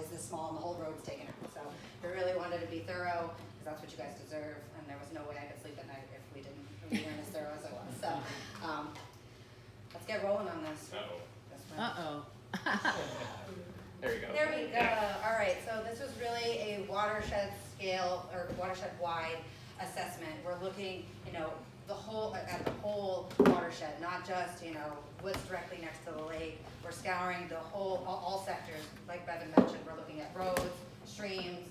is this small and the whole road's taken out. So we really wanted to be thorough, because that's what you guys deserve, and there was no way I could sleep at night if we weren't as thorough as I was. So let's get rolling on this. Uh-oh. There you go. There we go. All right, so this was really a watershed scale or watershed wide assessment. We're looking, at the whole watershed, not just, what's directly next to the lake. We're scouring the whole, all sectors. Like Bevan mentioned, we're looking at roads, streams,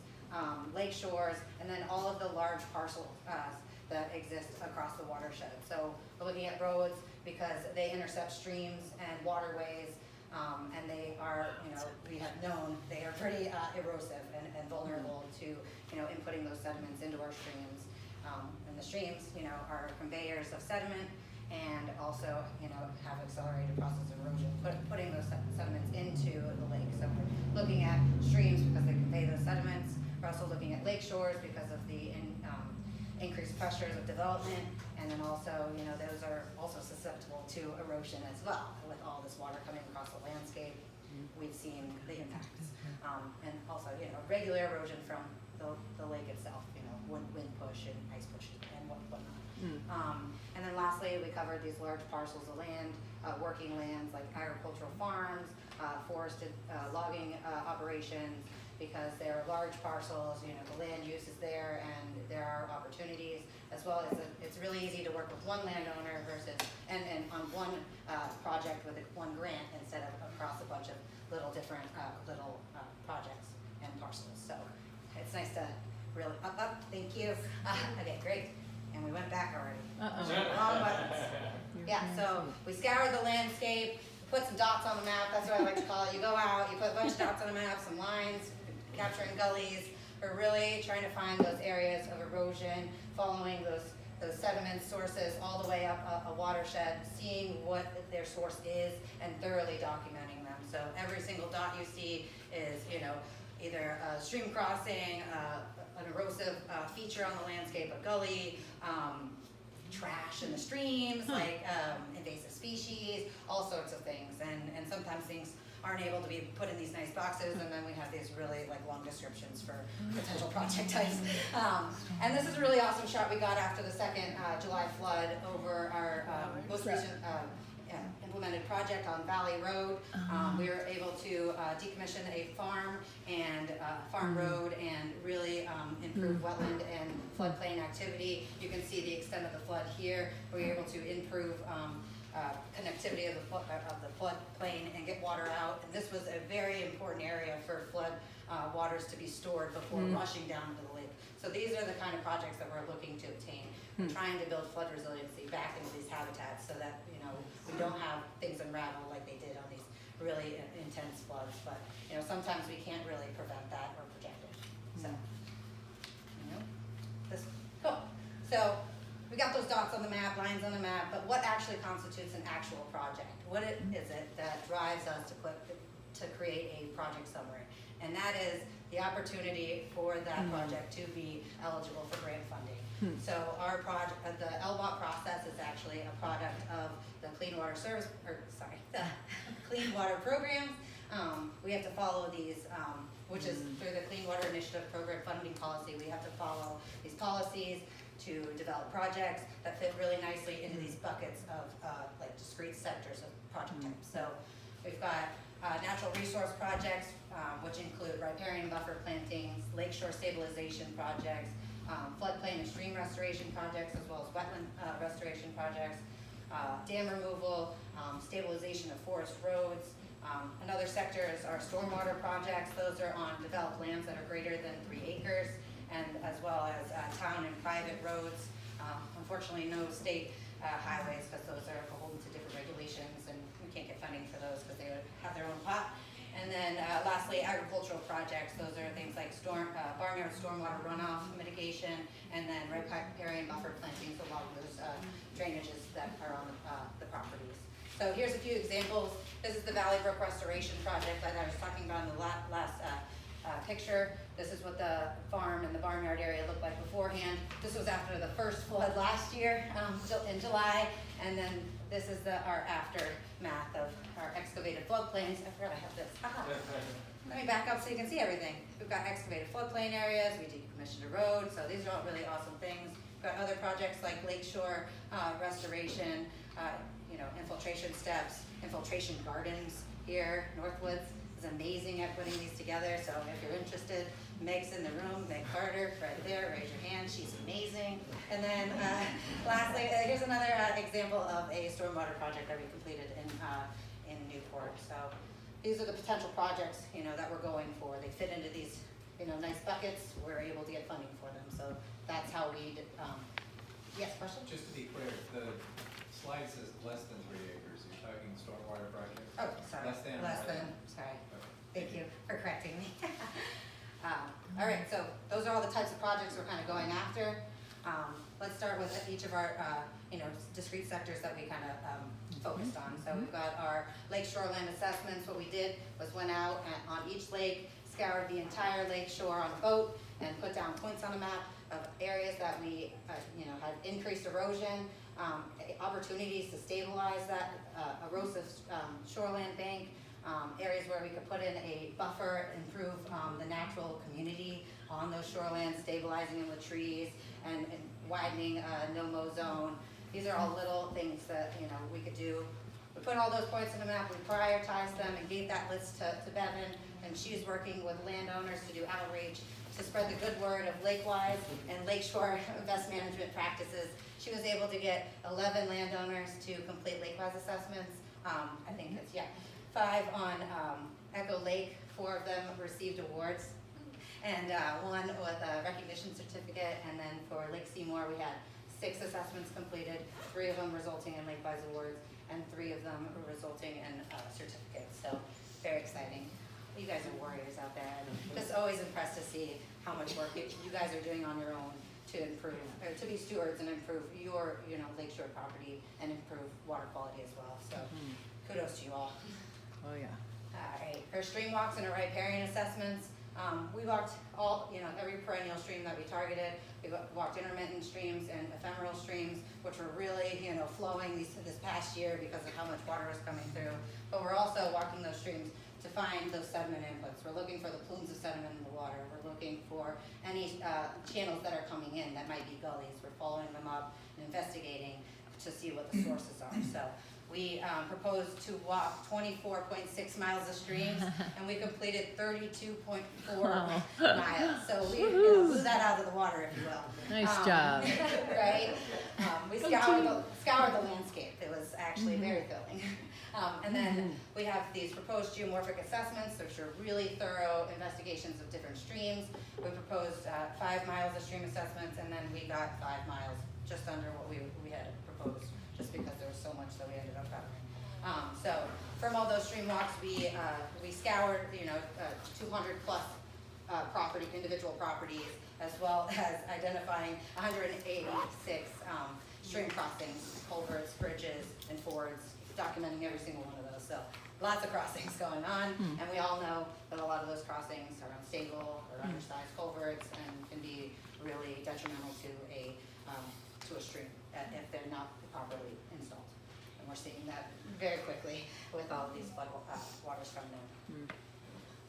lake shores, and then all of the large parcels that exist across the watershed. So we're looking at roads because they intercept streams and waterways, and they are, we have known they are pretty erosive and vulnerable to, inputting those sediments into our streams. And the streams, are conveyors of sediment and also, have accelerated process of erosion, putting those sediments into the lake. So we're looking at streams because they convey those sediments. We're also looking at lake shores because of the increased pressures of development, and then also, those are also susceptible to erosion as well. With all this water coming across the landscape, we've seen the impacts. And also, regular erosion from the lake itself, wind push and ice push and whatnot. And then lastly, we covered these large parcels of land, working lands like agricultural farms, forested logging operations, because there are large parcels, the land use is there and there are opportunities, as well as it's really easy to work with one landowner versus, and on one project with one grant instead of across a bunch of little different projects and parcels. So it's nice to really, thank you. Okay, great. And we went back already. Wrong buttons. Yeah, so we scoured the landscape, put some dots on the map, that's what I like to call it. You go out, you put a bunch of dots on the map, some lines, capturing gullies. We're really trying to find those areas of erosion, following those sediment sources all the way up a watershed, seeing what their source is, and thoroughly documenting them. So every single dot you see is, either a stream crossing, an erosive feature on the landscape, a gully, trash in the streams, like invasive species, all sorts of things. And sometimes things aren't able to be put in these nice boxes, and then we have these really long descriptions for potential project types. And this is a really awesome shot we got after the second July flood over our most recent implemented project on Valley Road. We were able to decommission a farm and farm road and really improve wetland and floodplain activity. You can see the extent of the flood here. We were able to improve connectivity of the floodplain and get water out. And this was a very important area for flood waters to be stored before rushing down to the lake. So these are the kind of projects that we're looking to obtain. We're trying to build flood resiliency back into these habitats so that we don't have things unravel like they did on these really intense floods. But sometimes we can't really prevent that or project it. So cool. So we got those dots on the map, lines on the map, but what actually constitutes an actual project? What is it that drives us to create a project summary? And that is the opportunity for that project to be eligible for grant funding. So our project, the LWAP process is actually a product of the Clean Water the Clean Water Programs. We have to follow these, which is through the Clean Water Initiative Program funding policy. We have to follow these policies to develop projects that fit really nicely into these buckets of discrete sectors of project types. So we've got natural resource projects, which include riparian buffer plantings, lakeshore stabilization projects, floodplain and stream restoration projects, as well as wetland restoration projects, dam removal, stabilization of forest roads. Another sector is our stormwater projects. Those are on developed lands that are greater than 3 acres, and as well as town and private roads. Unfortunately, no state highways, because those are beholden to different regulations, and we can't get funding for those because they have their own pot. And then lastly, agricultural projects. Those are things like barnyard stormwater runoff mitigation, and then riparian buffer plantings along those drainages that are on the properties. So here's a few examples. This is the Valley Brook Restoration Project that I was talking about in the last picture. This is what the farm and the barnyard area looked like beforehand. This was after the first flood last year in July, and then this is our aftermath of our excavated floodplains. I forgot I have this. Let me me back up so you can see everything. We've got excavated floodplain areas, we decommissioned a road, so these are all really awesome things. We've got other projects like lakeshore restoration, infiltration steps, infiltration gardens here. Northwoods is amazing at putting these together, so if you're interested, Meg's in the room, Meg Carter, right there, raise your hand, she's amazing. And then lastly, here's another example of a stormwater project that we completed in Newport. So these are the potential projects, that we're going for. They fit into these, nice buckets. We're able to get funding for them. So that's how we, yes, question? Just to be clear, the slide says less than 3 acres. You're talking stormwater projects? Oh, sorry. Less than. Sorry. Okay. Thank you for correcting me. All right, so those are all the types of projects we're kind of going after. Let's start with each of our, discrete sectors that we kind of focused on. So we've got our lake shoreline assessments. What we did was went out on each lake, scoured the entire lake shore on a boat, and put down points on a map of areas that we, had increased erosion, opportunities to stabilize that erosive shoreland bank, areas where we could put in a buffer, improve the natural community on those shorelands, stabilizing them with trees, and widening a no-mow zone. These are all little things that we could do. We put all those points on the map, we prioritized them, and gave that list to Bevan, and she's working with landowners to do outreach, to spread the good word of lake-wise and lakeshore best management practices. She was able to get 11 landowners to complete lake-wise assessments. I think it's, 5 on Echo Lake, 4 of them received awards, and 1 with a recognition certificate, and then for Echo-Seymour we had 6 assessments completed, 3 of them resulting in lake-wise awards, and 3 of them resulting in certificates, so very exciting. You guys are warriors out there, and just always impressed to see how much work you guys are doing on your own to improve, or to be stewards and improve your, lakeshore property and improve water quality as well, so kudos to you all. Oh, yeah. All right, for stream walks and our riparian assessments, we walked every perennial stream that we targeted. We walked intermittent streams and ephemeral streams, which were really, flowing this past year because of how much water was coming through. But we're also walking those streams to find those sediment inputs. We're looking for the plumes of sediment in the water. We're looking for any channels that are coming in that might be gullies. We're following them up and investigating to see what the sources are. So we proposed to walk 24.6 miles of streams, and we completed 32.4 miles. So we blew that out of the water, if you will. Nice job. Right? We scoured the landscape. It was actually very filling. And then we have these proposed geomorphic assessments, which are really thorough investigations of different streams. We proposed 5 miles of stream assessments, and then we got 5 miles, just under what we had proposed, just because there was so much that we ended up covering. So from all those stream walks, we scoured 200 plus individual properties, as well as identifying 186 stream crossings, culverts, bridges, and fords, documenting every single one of those. So lots of crossings going on, and we all know that a lot of those crossings are unstable or undersized culverts and can be really detrimental to a stream if they're not properly installed. And we're seeing that very quickly with all of these flood waters coming in.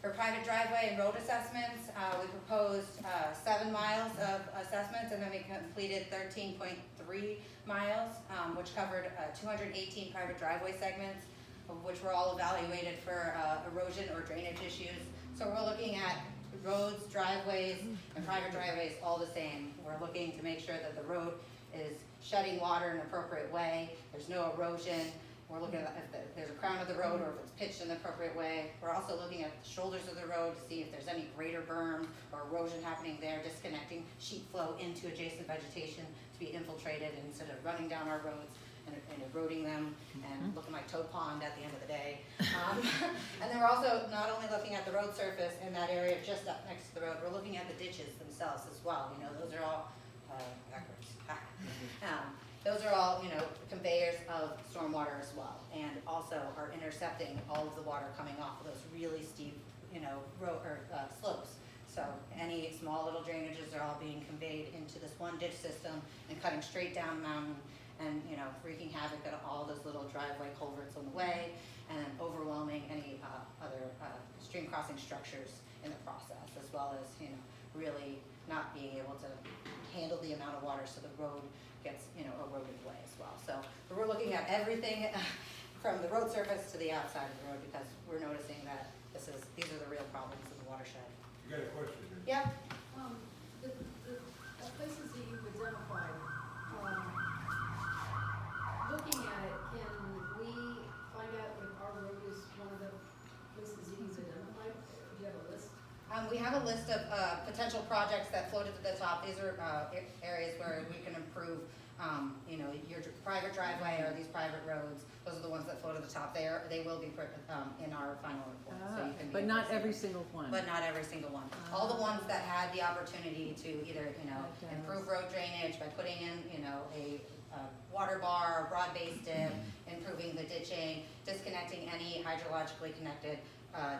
For private driveway and road assessments, we proposed 7 miles of assessments, and then we completed 13.3 miles, which covered 218 private driveway segments, which were all evaluated for erosion or drainage issues. So we're looking at roads, driveways, and private driveways all the same. We're looking to make sure that the road is shedding water in an appropriate way, there's no erosion. We're looking at if there's a crown of the road or if it's pitched in the appropriate way. We're also looking at the shoulders of the road to see if there's any greater berm or erosion happening there, disconnecting sheet flow into adjacent vegetation to be infiltrated instead of running down our roads and eroding them and looking like Toad Pond at the end of the day. And then we're also not only looking at the road surface in that area just up next to the road, we're looking at the ditches themselves as well. Those are all backwards. Those are all, conveyors of stormwater as well, and also are intercepting all of the water coming off of those really steep, slopes. So any small little drainages are all being conveyed into this one ditch system and cutting straight down the mountain and, wreaking havoc on all those little driveway culverts on the way, and overwhelming any other stream crossing structures in the process, as well as, really not being able to handle the amount of water so the road gets, eroded away as well. So we're looking at everything from the road surface to the outside of the road, because we're noticing that these are the real problems in the watershed. You got a question? Yeah. The places that you've identified, looking at it, can we find out if our road is one of the places that you've identified? Do you have a list? We have a list of potential projects that floated to the top. These are areas where we can improve, your private driveway or these private roads. Those are the ones that float to the top. They will be in our final report. So you can But not every single one. But not every single one. All the ones that had the opportunity to either, improve road drainage by putting in, a water bar, broad-based dip, improving the ditching, disconnecting any hydrologically connected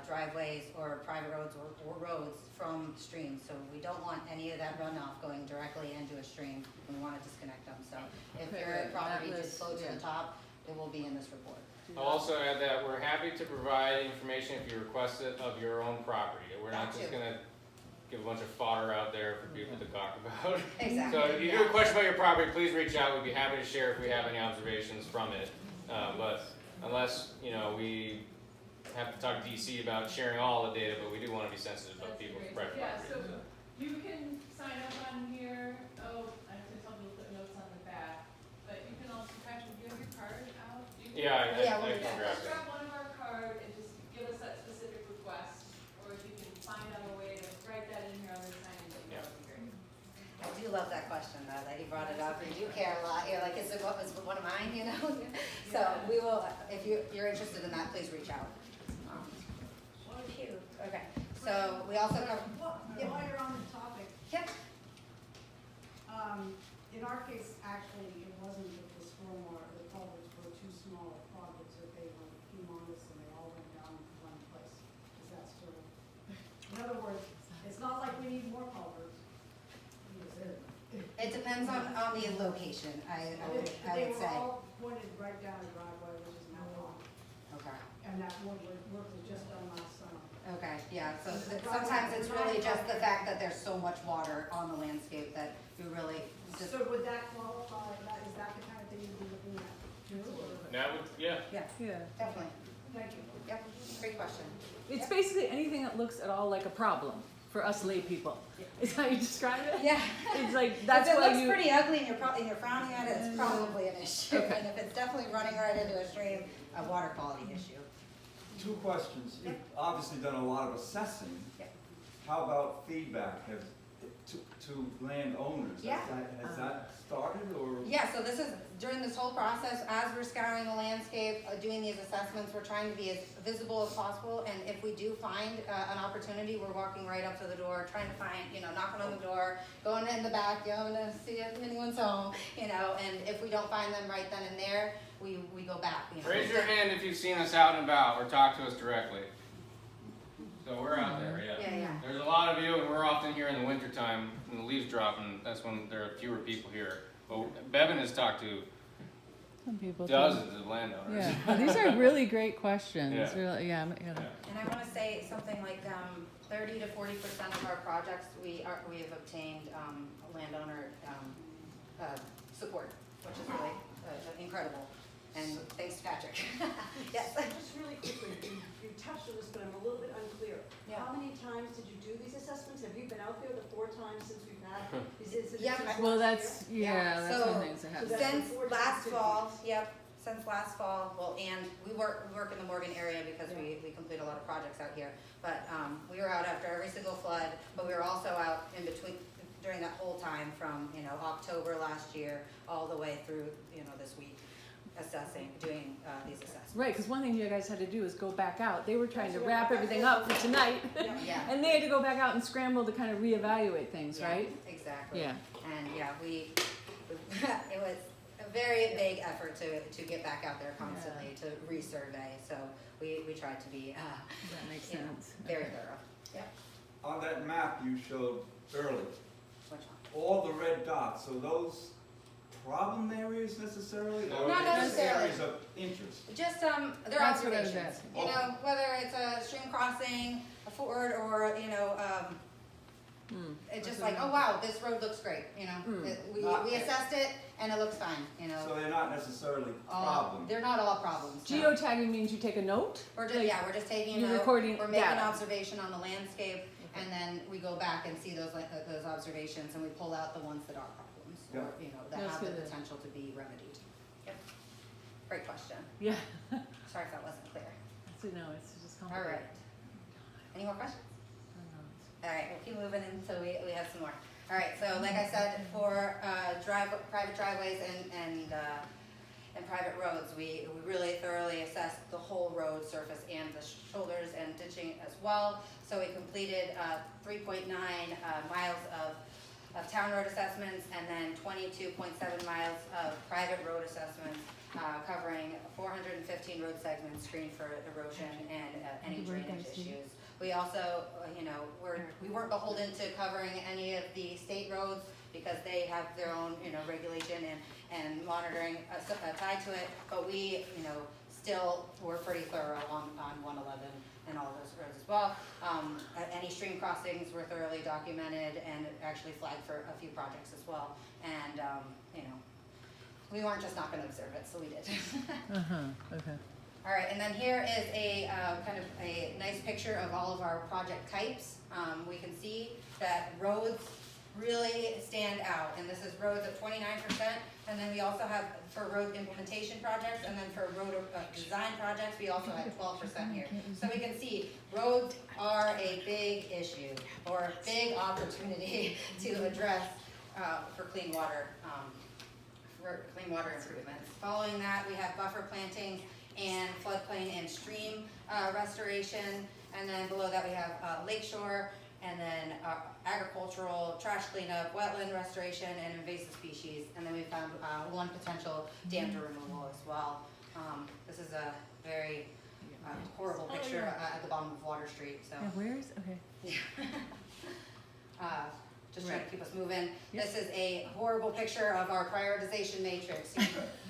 driveways or private roads or roads from streams. So we don't want any of that runoff going directly into a stream. We want to disconnect them. So if Okay, your right, property that just list, floats to yeah. the top, it will be in this report. I'll also add that we're happy to provide information if you request it of your own property. We're not That just too. gonna give a bunch of fodder out there for people to talk about. Exactly. So if you do a question about your property, please reach out. We'd be happy to share if we have any observations from it. But unless, we have to talk to DC about sharing all the data, but we do want to be sensitive about That's people's great. private Yeah, property. so you can sign up on here, I have to tell people to put notes on the back, but you can also, Patrick, do you have your card out? You can- Yeah, Yeah, I we'll can do grab Just that. grab one of our card and just give us that specific request, or if you can find out a way to write that in here on the sign-in thing, that would be great. I do love that question, though, that you brought it up. You do care a lot. You're like, is it one of mine, So we will, if you're interested in that, please reach out. Cute. Okay. So we also have, yeah. While you're on the topic, yeah. in our case, actually, it wasn't that the stormwater, the culverts were too small projects that they were humongous and they all went down in one place. Is that sort of, in other words, it's not like we need more culverts. It depends on the location, I would They were say. all pointed right down the driveway, which is now gone. Okay. And that work was just done last summer. Okay, yeah, so sometimes it's really just the fact that there's so much water on the landscape that you really just, So would that qualify, is that the kind of thing you'd be looking at too? or- That would, yeah. yeah, Yeah. definitely. Thank you. Yep, great question. It's basically anything that looks at all like a problem for us lay people. Is how you describe it? Yeah. It's like, that's If it why looks you. pretty ugly and you're frowning at it, it's probably an issue. Okay. And if it's definitely running right into a stream, a water quality issue. Two questions. You've obviously done a lot of assessing. Yep. How about feedback to landowners? Yeah. Has that started or? Yeah, so this is, during this whole process, as we're scouring the landscape, doing these assessments, we're trying to be as visible as possible, and if we do find an opportunity, we're walking right up to the door, trying to find, knocking on the door, going in the back, to see if anyone's home, and if we don't find them right then and there, we go back, Raise your hand if you've seen us out and about or talk to us directly. So we're out there, yeah. Yeah. There's a lot of you, and we're often here in the wintertime when the leaves drop, and that's when there are fewer people here. But Bevan has talked to Some people. dozens of landowners. Yeah, oh, these are really great questions. Yeah. Really, yeah. And I wanna say something like, 30 to 40% of our projects, we have obtained, landowner, support, which is really, incredible. And thanks to Patrick. Yes. Just really quickly, you touched on this, but I'm a little bit unclear. Yeah. How many times did you do these assessments? Have you been out there the 4 times since we've had these incidents? Yeah, since Well, last that's year? that's So- one thing that happens. that's Since before last the fall, activities. since last fall, well, and we work in the Morgan area because we complete a lot of projects out here. But, we were out after every single flood, but we were also out in between, during that whole time from, October last year, all the way through, this week, doing, these assessments. Right, because one thing you guys had to do is go back out. They were trying to wrap everything up for tonight, Yeah, and they had to go back out and scramble to kind of reevaluate things, yeah, right? exactly. Yeah. And, it was a very big effort to get back out there constantly, to resurvey, so we tried to be, That makes you know, sense. very thorough. Yep. On that map you showed early, Which one? all the red dots, so those problem areas necessarily? No, Or Not are they just necessarily. areas of interest? Just, they're That's what I was observations, asking. you know, whether it's a stream crossing, a ford, or, you know, it's just like, oh wow, this road looks great, you know? We assessed it, and it looks fine, you know? So they're not necessarily All- problems? They're not all problems, no. Geotagging means you take a note? We're just, yeah, we're just taking a You're note, recording we're making data. observation on the landscape, and then we go back and see those observations, and we pull out the ones that are problems, or, Yeah. you know, that That's have the good. potential to be remedied. Yep. Great question. Yeah. Sorry if that wasn't clear. So no, it's just All complicated. right. Any more questions? I don't know. All right, we'll keep moving until we have some more. All right, so like I said, for private driveways and private roads, we really thoroughly assessed the whole road surface and the shoulders and ditching as well. So we completed 3.9 miles of town road assessments, and then 22.7 miles of private road assessments, covering 415 road segments screened for erosion and any drainage issues. We also, you know, we weren't beholden to covering any of the state roads because they have their own, you know, regulation and monitoring tied to it, but we, you know, still were pretty thorough on 111 and all of those roads as well. Any stream crossings were thoroughly documented and actually flagged for a few projects as well. And, you know, we weren't just not gonna observe it, so we did. Okay. All right, and then here is a kind of a nice picture of all of our project types. We can see that roads really stand out, and this is roads at 29%, and then we also have for road implementation projects, and then for road design projects, we also have 12% here. So we can see roads are a big issue, or big opportunity to address for clean water improvements. Following that, we have buffer planting and floodplain and stream restoration, and then below that we have lakeshore, and then agricultural, trash cleanup, wetland restoration, and invasive species, and then we found one potential dam removal as well. This is a very horrible picture at the bottom of Water Street, so. Yeah, where is, okay. Just trying to Right. keep us moving. Yep. This is a horrible picture of our prioritization matrix.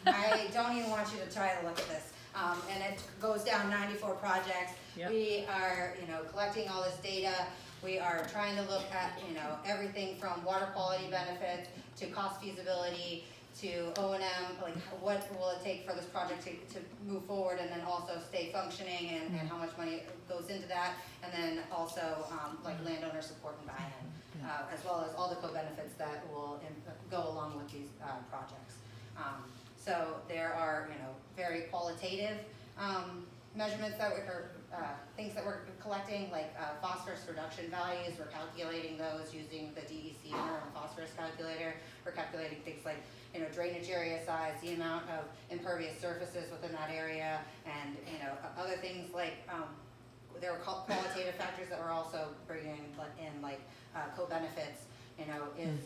I don't even want you to try to look at this. And it goes down 94 projects. Yep. We are, you know, collecting all this data. We are trying to look at, you know, everything from water quality benefits to cost feasibility to O&M, like what will it take for this project to move forward and then also stay functioning, and how much money goes into that, and then also like landowner support and buy-in, as well as all the co-benefits that will go along with these projects. So there are, you know, very qualitative measurements that we're, things that we're collecting, like phosphorus reduction values. We're calculating those using the DEC mineral and phosphorus calculator. We're calculating things like, you know, drainage area size, the amount of impervious surfaces within that area, and, you know, other things like, there are qualitative factors that we're also bringing in, like co-benefits. You know, is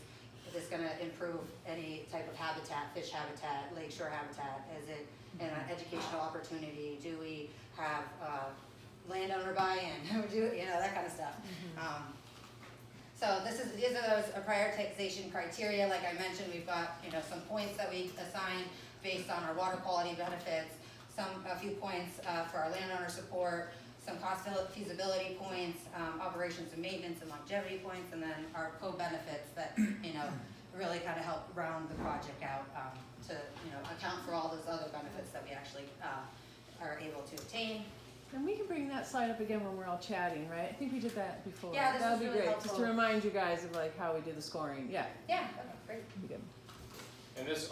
this going to improve any type of habitat, fish habitat, lakeshore habitat? Is it an educational opportunity? Do we have landowner buy-in? Do, you know, that kind of stuff. So these are those prioritization criteria. Like I mentioned, we've got, you know, some points that we assign based on our water quality benefits, a few points for our landowner support, some cost feasibility points, operations and maintenance and longevity points, and then our co-benefits that, you know, really kind of help round the project out to, you know, account for all those other benefits that we actually are able to obtain. And we can bring that slide up again when we're all chatting, right? I think we did that before. Yeah, this That is would be really great, helpful. just to remind you guys of like how we do the scoring. Yeah, Yeah, okay, great. that'd be good. And this is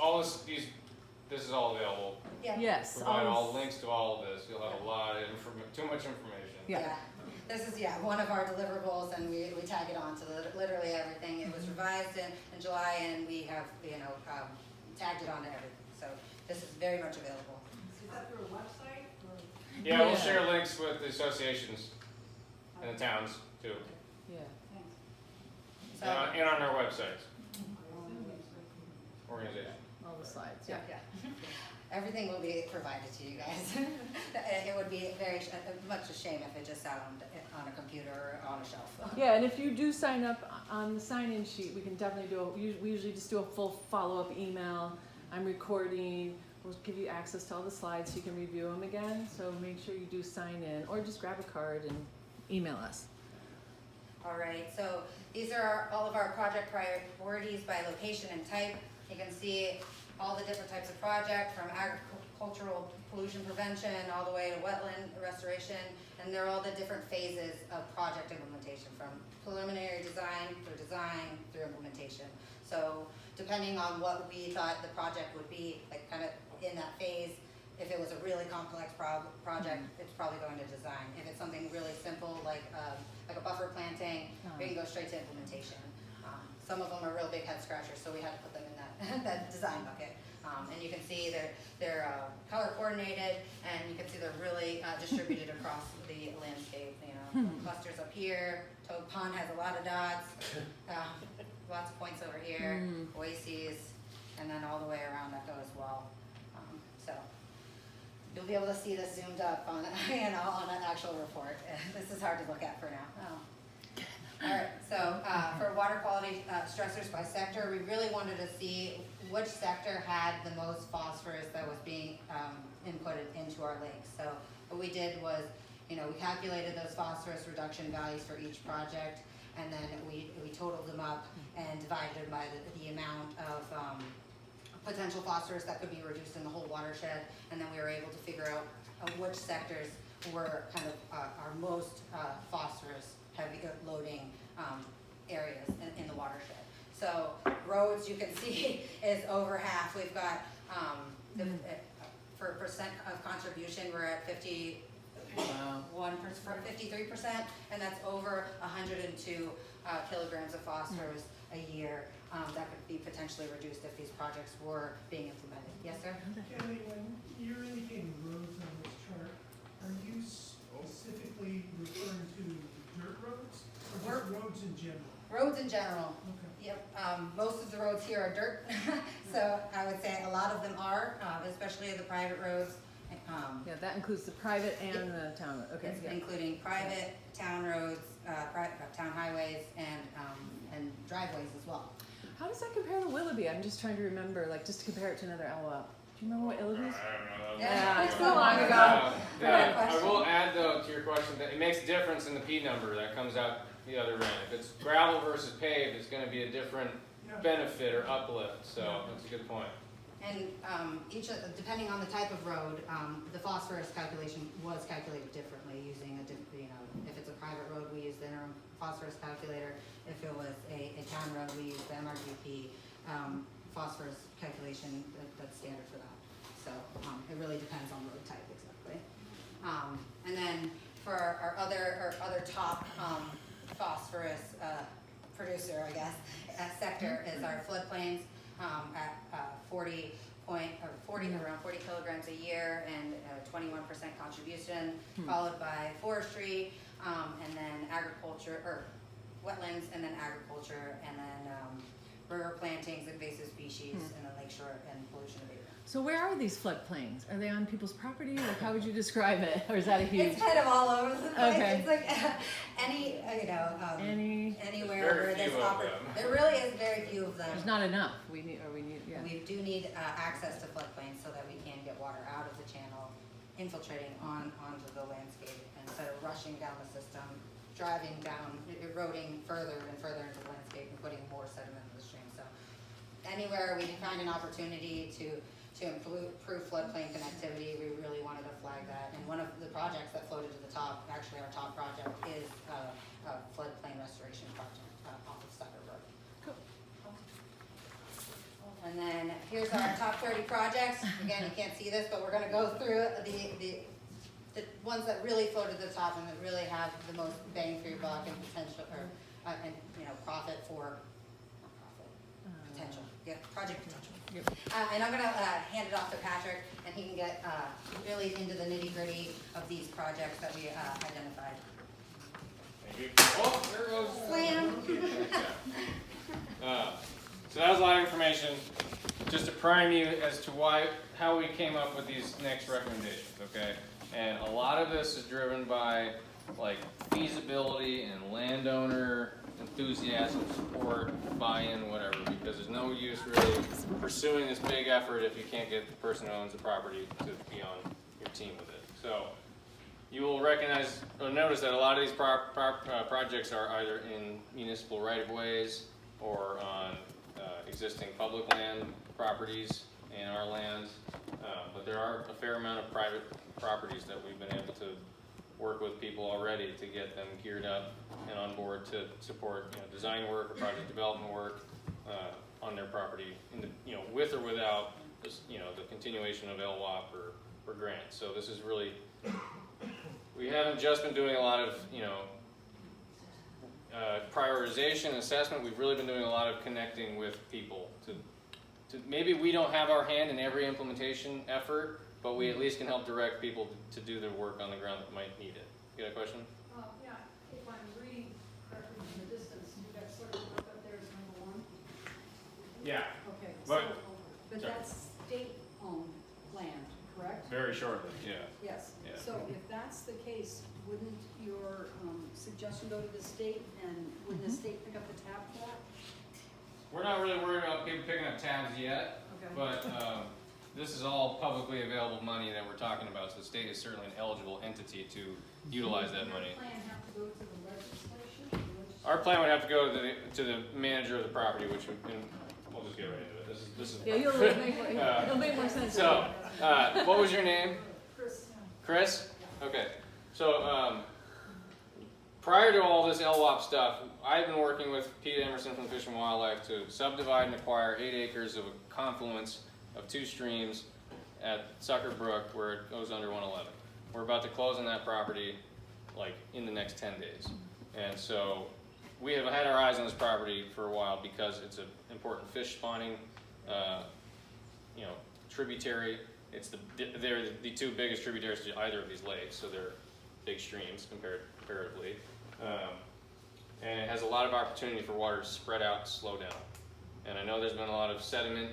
all available. Yeah. Yes. Provide all this- links to all of this. You'll have a lot of too much information. Yeah. This is, one of our deliverables, and we tag it on to literally everything. It was revised in July, and we have, you know, tagged it onto everything. So this is very much available. Is that through a website or? Yeah, we'll Yeah. share links with the associations and the towns too, Yeah. Thanks. So, and on our websites, Our own website. organization. All the slides, yeah. yeah. Everything will be provided to you guys. It would be very much a shame if it just sat on a computer or on a shelf. Yeah, and if you do sign up on the sign-in sheet, we can definitely we usually just do a full follow-up email I'm recording. We'll give you access to all the slides so you can review them again. So make sure you do sign in, or just grab a card and email us. All right, so these are all of our project priorities by location and type. You can see all the different types of project, from agricultural pollution prevention all the way to wetland restoration, and they're all the different phases of project implementation, from preliminary design through implementation. So depending on what we thought the project would be, like kind of in that phase, if it was a really complex project, it's probably going to design. If it's something really simple like a buffer planting, we can go straight to implementation. Some of them are real big head scratchers, so we had to put them in that, that design bucket. And you can see they're color coordinated, and you can see they're really distributed across the landscape. You know, clusters up here. Toad Pond has a lot of dots. Lots of points over here. Oases, and then all the way around Echo as well. So you'll be able to see this zoomed up on on an actual report. This is hard to look at for now. All right, so for water quality stressors by sector, we really wanted to see which sector had the most phosphorus that was being inputted into our lakes. So what we did was, we calculated those phosphorus reduction values for each project, and then we totaled them up and divided them by the amount of potential phosphorus that could be reduced in the whole watershed, and then we were able to figure out which sectors were kind of our most phosphorus heavy loading areas in the watershed. So roads, you can see, is over half. We've got for percent of contribution, we're at 53%, and that's over 102 kilograms of phosphorus a year that could be potentially reduced if these projects were being implemented. Yes, sir? Kelly, when you're indicating roads on this chart, are you specifically referring to dirt roads or just roads in general? Roads in general. Okay. Yep. Most of the roads here are dirt, so I would say a lot of them are, especially the private roads. Yeah, that includes the private and the town. Okay. Yeah. Including private, town roads, town highways, and driveways as well. How does that compare to Willoughby? I'm just trying to remember, like, just to compare it to another LWAP. Do you remember what Willoughby's? I don't know. Yeah, it's so long ago. I will add, though, to your question, that it makes a difference in the P number that comes out the other end. If it's gravel versus paved, it's going to be a different benefit or uplift. So that's a good point. And depending on the type of road, the phosphorus calculation was calculated differently using a different, if it's a private road, we use the interim phosphorus calculator. If it was a town road, we use the MRGP phosphorus calculation that's standard for that. So it really depends on road type exactly. And then for our other top phosphorus producer, I guess, sector is our floodplains at 40 around 40 kilograms a year and 21% contribution, followed by forestry, and then agriculture, or wetlands, and then agriculture, and then river plantings, invasive species, and then lakeshore and pollution abatement. So where are these floodplains? Are they on people's property? Like, how would you describe it? Or is that a huge? It's kind of all over the place. Okay. It's like anywhere where there's there really is very few of them. There's not enough. We need, yeah. We do need access to floodplains so that we can get water out of the channel, infiltrating onto the landscape instead of rushing down the system, driving down, eroding further and further into the landscape and putting more sediment in the stream. So anywhere we can find an opportunity to improve floodplain connectivity, we really wanted to flag that. And one of the projects that floated to the top, actually our top project, is a floodplain restoration project off of Sucker Road. Cool. And then here's our top 30 projects. Again, you can't see this, but we're going to go through the ones that really floated to the top and that really have the most bang for your buck and potential, or profit for, not profit, potential. Yeah, project potential. Yep. And I'm going to hand it off to Patrick, and he can get really into the nitty-gritty of these projects that we identified. Thank you. Oh, there goes. Slam! So that was a lot of information, just to prime you as to how we came up with these next recommendations, okay? And a lot of this is driven by like feasibility and landowner enthusiasm, support, buy-in, whatever, because there's no use really pursuing this big effort if you can't get the person who owns the property to be on your team with it. So you will recognize or notice that a lot of these projects are either in municipal right-of-ways or on existing public land properties in our lands, but there are a fair amount of private properties that we've been able to work with people already to get them geared up and on board to support, design work or project development work on their property, with or without this, the continuation of LWAP or grants. So this is really, we haven't just been doing a lot of, prioritization and assessment. We've really been doing a lot of connecting with people to maybe we don't have our hand in every implementation effort, but we at least can help direct people to do their work on the ground that might need it. You got a question? Yeah, if I'm reading correctly from the distance, you got sort of work up there as number one? Yeah. Okay, But- but sorry. that's state-owned land, correct? Very shortly, yeah. Yes. Yeah. So if that's the case, wouldn't your suggestion go to the state, and would the state pick up the tab for that? We're not really worried about people picking up tabs yet, Okay. but this is all publicly available money that we're talking about, so the state is certainly an eligible entity to utilize that money. Does your plan have to go to the legislation? Our plan would have to go to the manager of the property, which would, and we'll just get right into it. This is. Yeah, it'll make more sense. So, what was your name? Chris? Chris? Okay. So, prior to all this LWAP stuff, I've been working with Pete Emerson from Fish and Wildlife to subdivide and acquire 8 acres of a confluence of 2 streams at Sucker Brook where it goes under 111. We're about to close on that property like in the next 10 days. And so we have had our eyes on this property for a while because it's an important fish spawning, tributary. They're the 2 biggest tributaries to either of these lakes, so they're big streams comparatively. And it has a lot of opportunity for water to spread out and slow down. And I know there's been a lot of sediment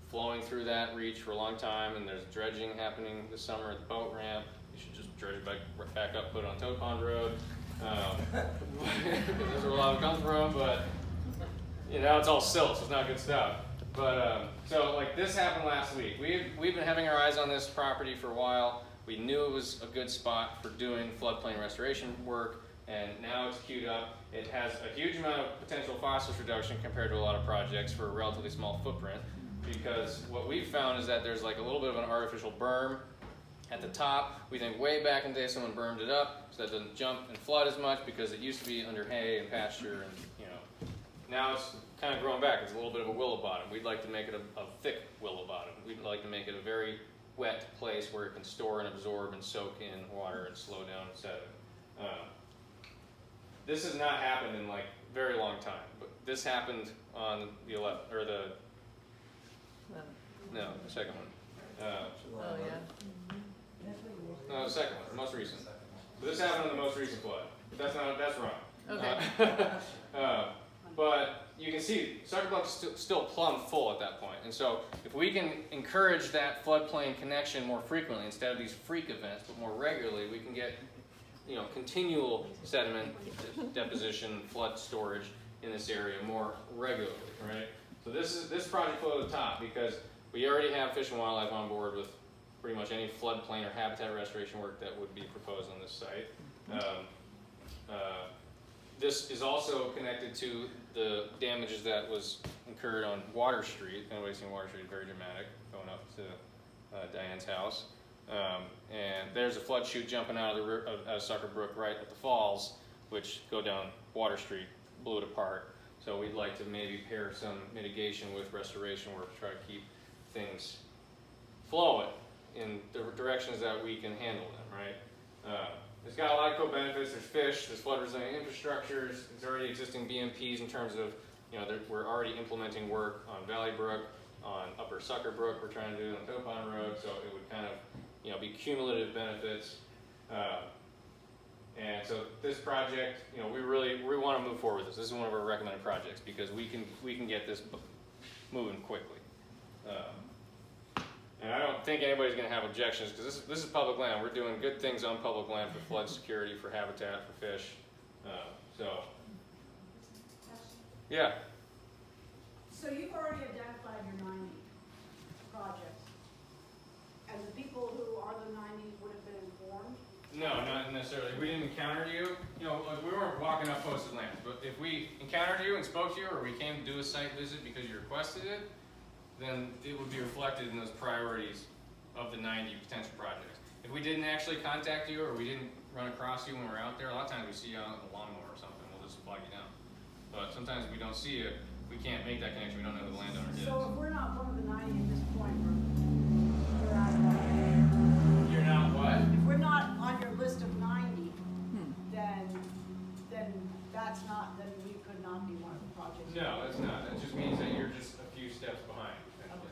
flowing through that reach for a long time, and there's dredging happening this summer at the boat ramp. You should just dredge it back up, put it on Toad Pond Road. Because that's where a lot of it comes from, but it's all silt, so it's not good stuff. But so like this happened last week. We've been having our eyes on this property for a while. We knew it was a good spot for doing floodplain restoration work, and now it's queued up. It has a huge amount of potential phosphorus reduction compared to a lot of projects for a relatively small footprint, because what we've found is that there's like a little bit of an artificial berm at the top. We think way back in the day someone bermed it up so that it doesn't jump and flood as much, because it used to be under hay and pasture, and now it's kind of growing back. It's a little bit of a willow bottom. We'd like to make it a thick willow bottom. We'd like to make it a very wet place where it can store and absorb and soak in water and slow down sediment. This has not happened in like very long time, but this happened on the 11th, or the second one. Oh, yeah. No, the second one, the most recent. So this happened on the most recent flood. But that's wrong. Okay. But you can see Sucker Brook's still plumb full at that point. And so if we can encourage that floodplain connection more frequently instead of these freak events, but more regularly, we can get continual sediment deposition, flood storage in this area more regularly, right? So this project flew to the top because we already have Fish and Wildlife on board with pretty much any floodplain or habitat restoration work that would be proposed on this site. This is also connected to the damages that was incurred on Water Street. Anybody's seen Water Street? Very dramatic, going up to Diane's house. And there's a flood chute jumping out of Sucker Brook right at the falls, which go down Water Street, blew it apart. So we'd like to maybe pair some mitigation with restoration work to try to keep things flowing in the directions that we can handle them, right? It's got a lot of co-benefits. There's fish, there's flood resilient infrastructures, there's already existing BMPs in terms of, we're already implementing work on Valley Brook, on Upper Sucker Brook, we're trying to do it on Toad Pond Road, so it would kind of, be cumulative benefits. And so this project, we want to move forward with this. This is one of our recommended projects because we can get this moving quickly. And I don't think anybody's going to have objections because this is public land. We're doing good things on public land for flood security, for habitat, for fish. So That's Yeah. So you've already identified your 90 projects, and the people who are the 90 would have been informed? No, not necessarily. If we didn't encounter you, like we weren't walking up posted lands, but if we encountered you and spoke to you, or we came to do a site visit because you requested it, then it would be reflected in those priorities of the 90 potential projects. If we didn't actually contact you, or we didn't run across you when we're out there, a lot of times we see you out on the lawnmower or something, we'll just flag you down. But sometimes if we don't see you, we can't make that connection, we don't know who the landowner is. So if we're not one of the 90 at this point, we're out of line. You're not what? If we're not on your list of 90, then that's not, then we could not be one of the projects. No, that's not. That just means that you're just a few steps behind. Okay.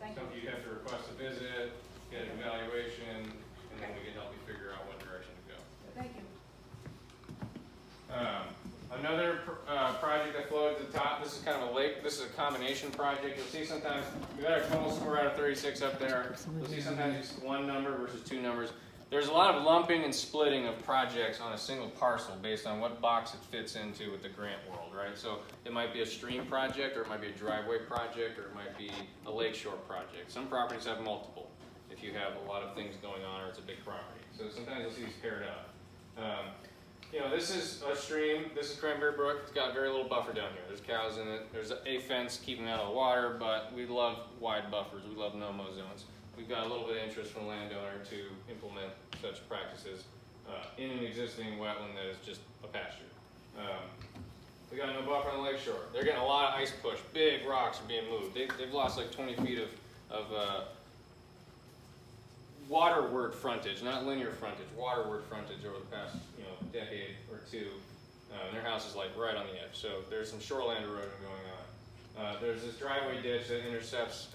Thank So you. you have to request a visit, get an evaluation, and then we can help you figure out what direction to go. Thank you. Another project that flowed to the top, this is kind of a lake, this is a combination project. You'll see sometimes, we got our total score out of 36 up there. You'll see sometimes it's one number versus two numbers. There's a lot of lumping and splitting of projects on a single parcel based on what box it fits into with the grant world, right? So it might be a stream project, or it might be a driveway project, or it might be a lakeshore project. Some properties have multiple if you have a lot of things going on or it's a big property. So sometimes you'll see these paired up. This is a stream, this is Cranberry Brook, it's got very little buffer down here. There's cows in it, there's a fence keeping out of the water, but we love wide buffers, we love no-mow zones. We've got a little bit of interest from the landowner to implement such practices in an existing wetland that is just a pasture. We got no buffer on the lakeshore. They're getting a lot of ice push, big rocks are being moved. They've lost like 20 feet of waterward frontage, not linear frontage, waterward frontage over the past decade or two. And their house is like right on the edge, so there's some shoreland erosion going on. There's this driveway ditch that intercepts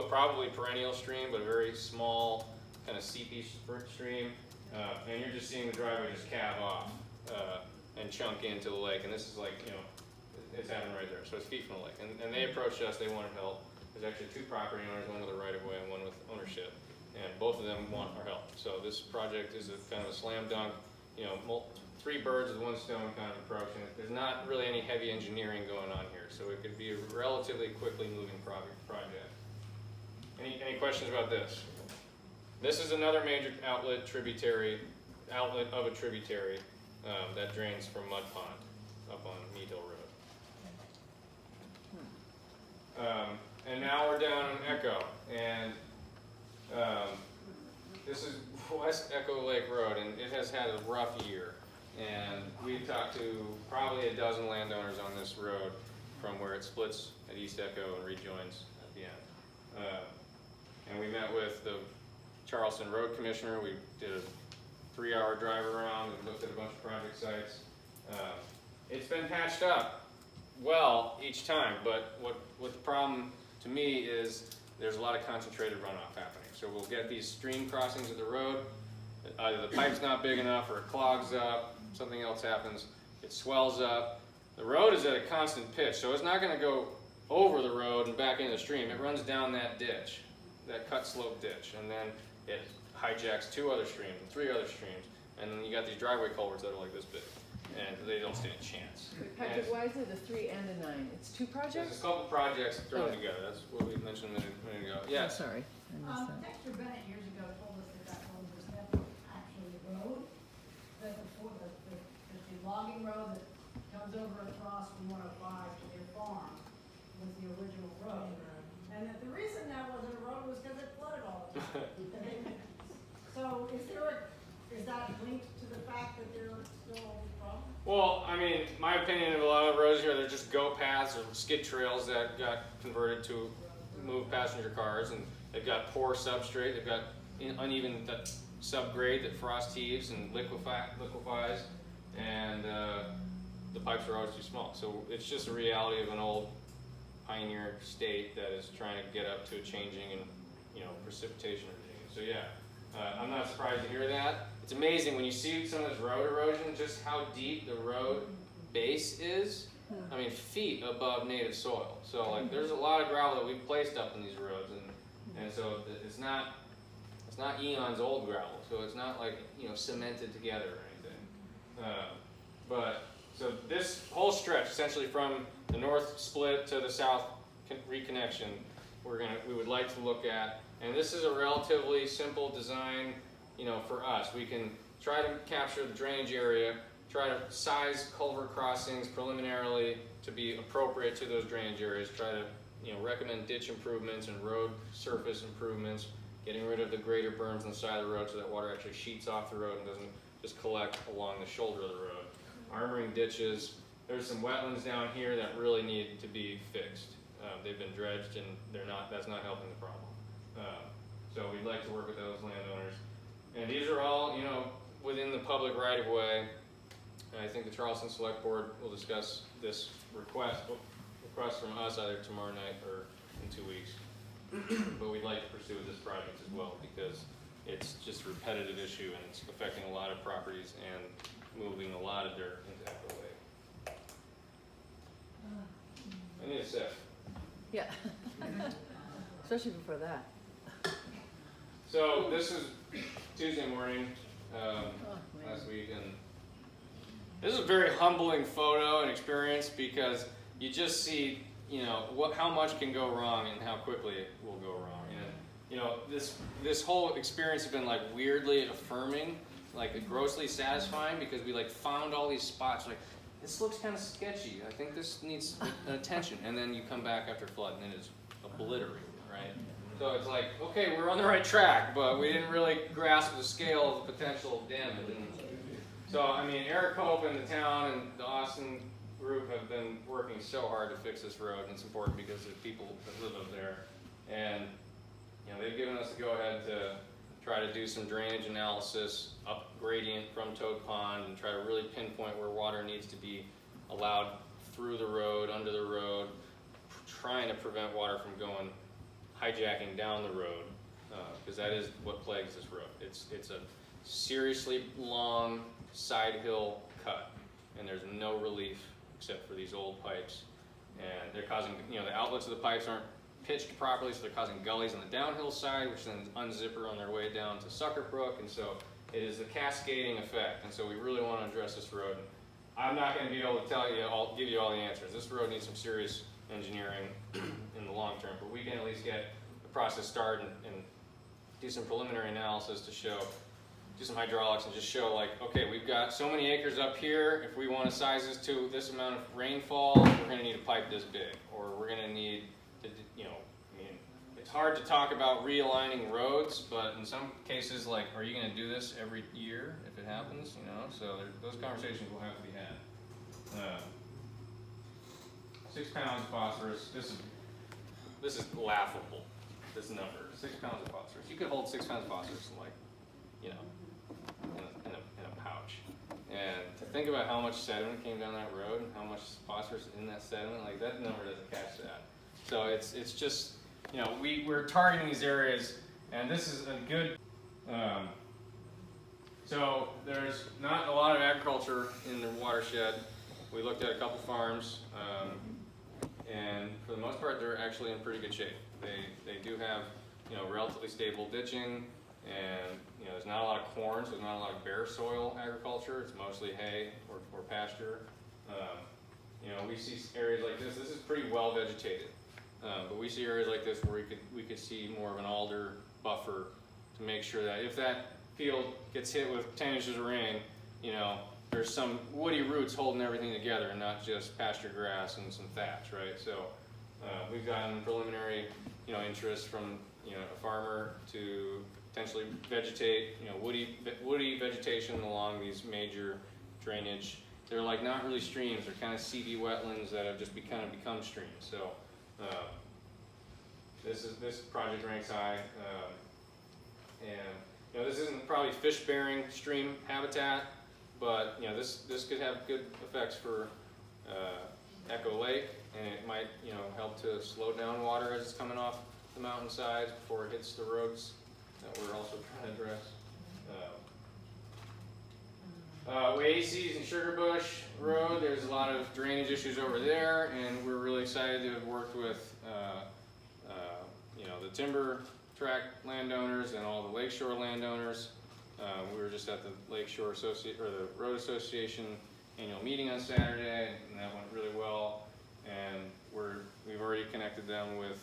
probably perennial stream, but a very small kind of seepy stream, and you're just seeing the driveway just calve off and chunk into the lake, and this is like, it's happening right there, so it's feet from the lake. And they approached us, they wanted help. There's actually two property owners, one with a right-of-way and one with ownership, and both of them want our help. So this project is a kind of a slam dunk, three birds with one stone kind of approach, and there's not really any heavy engineering going on here, so it could be a relatively quickly moving project. Any questions about this? This is another major outlet of a tributary that drains from Mud Pond up on Mead Hill Road. And now we're down in Echo, and this is West Echo Lake Road, and it has had a rough year. And we've talked to probably a dozen landowners on this road from where it splits at East Echo and rejoins at the end. And we met with the Charleston Road Commissioner. We did a 3-hour drive around and looked at a bunch of project sites. It's been patched up well each time, but what the problem to me is there's a lot of concentrated runoff happening. So we'll get these stream crossings of the road. Either the pipe's not big enough, or it clogs up, something else happens, it swells up. The road is at a constant pitch, so it's not going to go over the road and back into the stream. It runs down that ditch, that cut slope ditch, and then it hijacks 2 other streams and 3 other streams, and then you got these driveway culverts that are like this big, and they don't stand a chance. Patrick, why is it a 3 and a 9? It's 2 There's projects? a couple projects thrown Oh. together. That's what we mentioned a minute ago. Oh, Yes. sorry, I missed that. Dexter Bennett years ago told us that road was never actually a road, that the logging road that comes over across from 105 to their farm was the original road. And that the reason that wasn't a road was because it flooded all the time. So is that linked to the fact that there are still problems? Well, I mean, my opinion of a lot of roads here, they're just goat paths or skid trails that got converted to move passenger cars, and they've got poor substrate, they've got uneven subgrade that frost heaves and liquefies, and the pipes are always too small. So it's just a reality of an old pioneer state that is trying to get up to a changing and precipitation regime. So yeah, I'm not surprised to hear that. It's amazing when you see some of this road erosion, just how deep the road base is. I mean, feet above native soil. So like, there's a lot of gravel that we've placed up in these roads, and so it's not eons old gravel. So it's not like cemented together or anything. But So this whole stretch, essentially from the north split to the south reconnection, we would like to look at. And this is a relatively simple design, for us. We can try to capture the drainage area, try to size culvert crossings preliminarily to be appropriate to those drainage areas, try to recommend ditch improvements and road surface improvements, getting rid of the greater berms on the side of the road so that water actually sheets off the road and doesn't just collect along the shoulder of the road. Armoring ditches. There's some wetlands down here that really need to be fixed. They've been dredged and that's not helping the problem. So we'd like to work with those landowners. And these are all, within the public right of way. And I think the Charleston Select Board will discuss this request from us either tomorrow night or in 2 weeks. But we'd like to pursue this project as well because it's just a repetitive issue and it's affecting a lot of properties and moving a lot of dirt into Echo-Lake. I need a sip. Yeah. Especially before that. So this is Tuesday morning Man. last week, and this is a very humbling photo and experience because you just see, how much can go wrong and how quickly it will go wrong. And this whole experience has been like weirdly affirming, like grossly satisfying because we found all these spots like this looks kind of sketchy. I think this needs attention, and then you come back after flood and it is obliterated, right? So it's like, okay, we're on the right track, but we didn't really grasp the scale of the potential damage. And so, Eric Pope and the town and the Austin group have been working so hard to fix this road, and it's important because there's people that live up there. And, they've given us the go-ahead to try to do some drainage analysis up gradient from Toad Pond and try to really pinpoint where water needs to be allowed through the road, under the road, trying to prevent water from hijacking down the road, because that is what plagues this road. It's a seriously long side hill cut, and there's no relief except for these old pipes, and they're causing, the outlets of the pipes aren't pitched properly, so they're causing gullies on the downhill side, which then unzipper on their way down to Sucker Brook, and so it is the cascading effect, and so we really want to address this road. I'm not going to be able to give you all the answers. This road needs some serious engineering in the long term, but we can at least get the process started and do some preliminary analysis to do some hydraulics and just show okay, we've got so many acres up here. If we want to size this to this amount of rainfall, we're going to need a pipe this big, or we're going to need to, it's hard to talk about realigning roads, but in some cases, are you going to do this every year if it happens? So those conversations will have to be had. 6 pounds of phosphorus. This is laughable. This number, 6 pounds of phosphorus. You could hold 6 pounds of phosphorus in a pouch. And to think about how much sediment came down that road and how much phosphorus is in that sediment, that number doesn't catch that. So it's just, we're targeting these areas, and this is a good. So there's not a lot of agriculture in the watershed. We looked at a couple farms. And for the most part, they're actually in pretty good shape. They do have, relatively stable ditching, and there's not a lot of corn, so there's not a lot of bare soil agriculture. It's mostly hay or pasture. We see areas like this. This is pretty well vegetated, but we see areas like this where we could see more of an alder buffer to make sure that if that field gets hit with 10 inches of rain, there's some woody roots holding everything together and not just pasture grass and some thatch, right? So we've gotten preliminary, interest from, a farmer to potentially vegetate, woody vegetation along these major drainage. They're not really streams, they're kind of seedy wetlands that have just become streams. So this project ranks high, and this isn't probably fish-bearing stream habitat, but this could have good effects for Echo-Lake, and it might help to slow down water as it's coming off the mountainsides before it hits the roads that we're also trying to address. Oases and Sugarbush Road, there's a lot of drainage issues over there, and we're really excited to have worked with the timber tract landowners and all the lakeshore landowners. We were just at the Lakeshore Association, or the Road Association annual meeting on Saturday, and that went really well. And we've already connected them with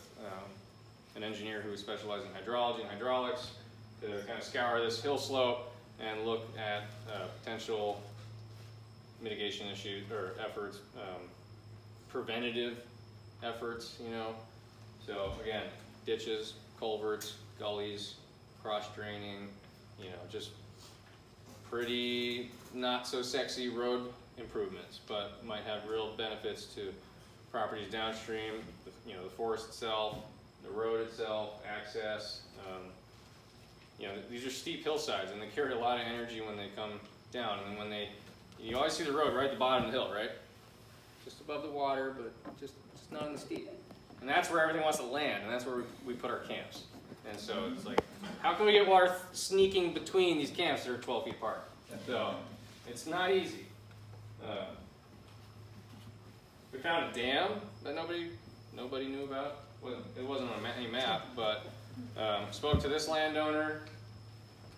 an engineer who specializes in hydrology and hydraulics to kind of scour this hill slope and look at potential mitigation issues or efforts, preventative efforts, you know. So again, ditches, culverts, gullies, cross draining, you know, just pretty not so sexy road improvements, but might have real benefits to properties downstream, you know, the forest itself, the road itself, access. You know, these are steep hillsides, and they carry a lot of energy when they come down. And then when you always see the road right at the bottom of the hill, right? Just above the water, but just not on the steep. And that's where everything wants to land, and that's where we put our camps. And so it's like, how can we get water sneaking between these camps that are 12 feet apart? So it's not easy. We found a dam that nobody knew about. It wasn't on any map, but spoke to this landowner.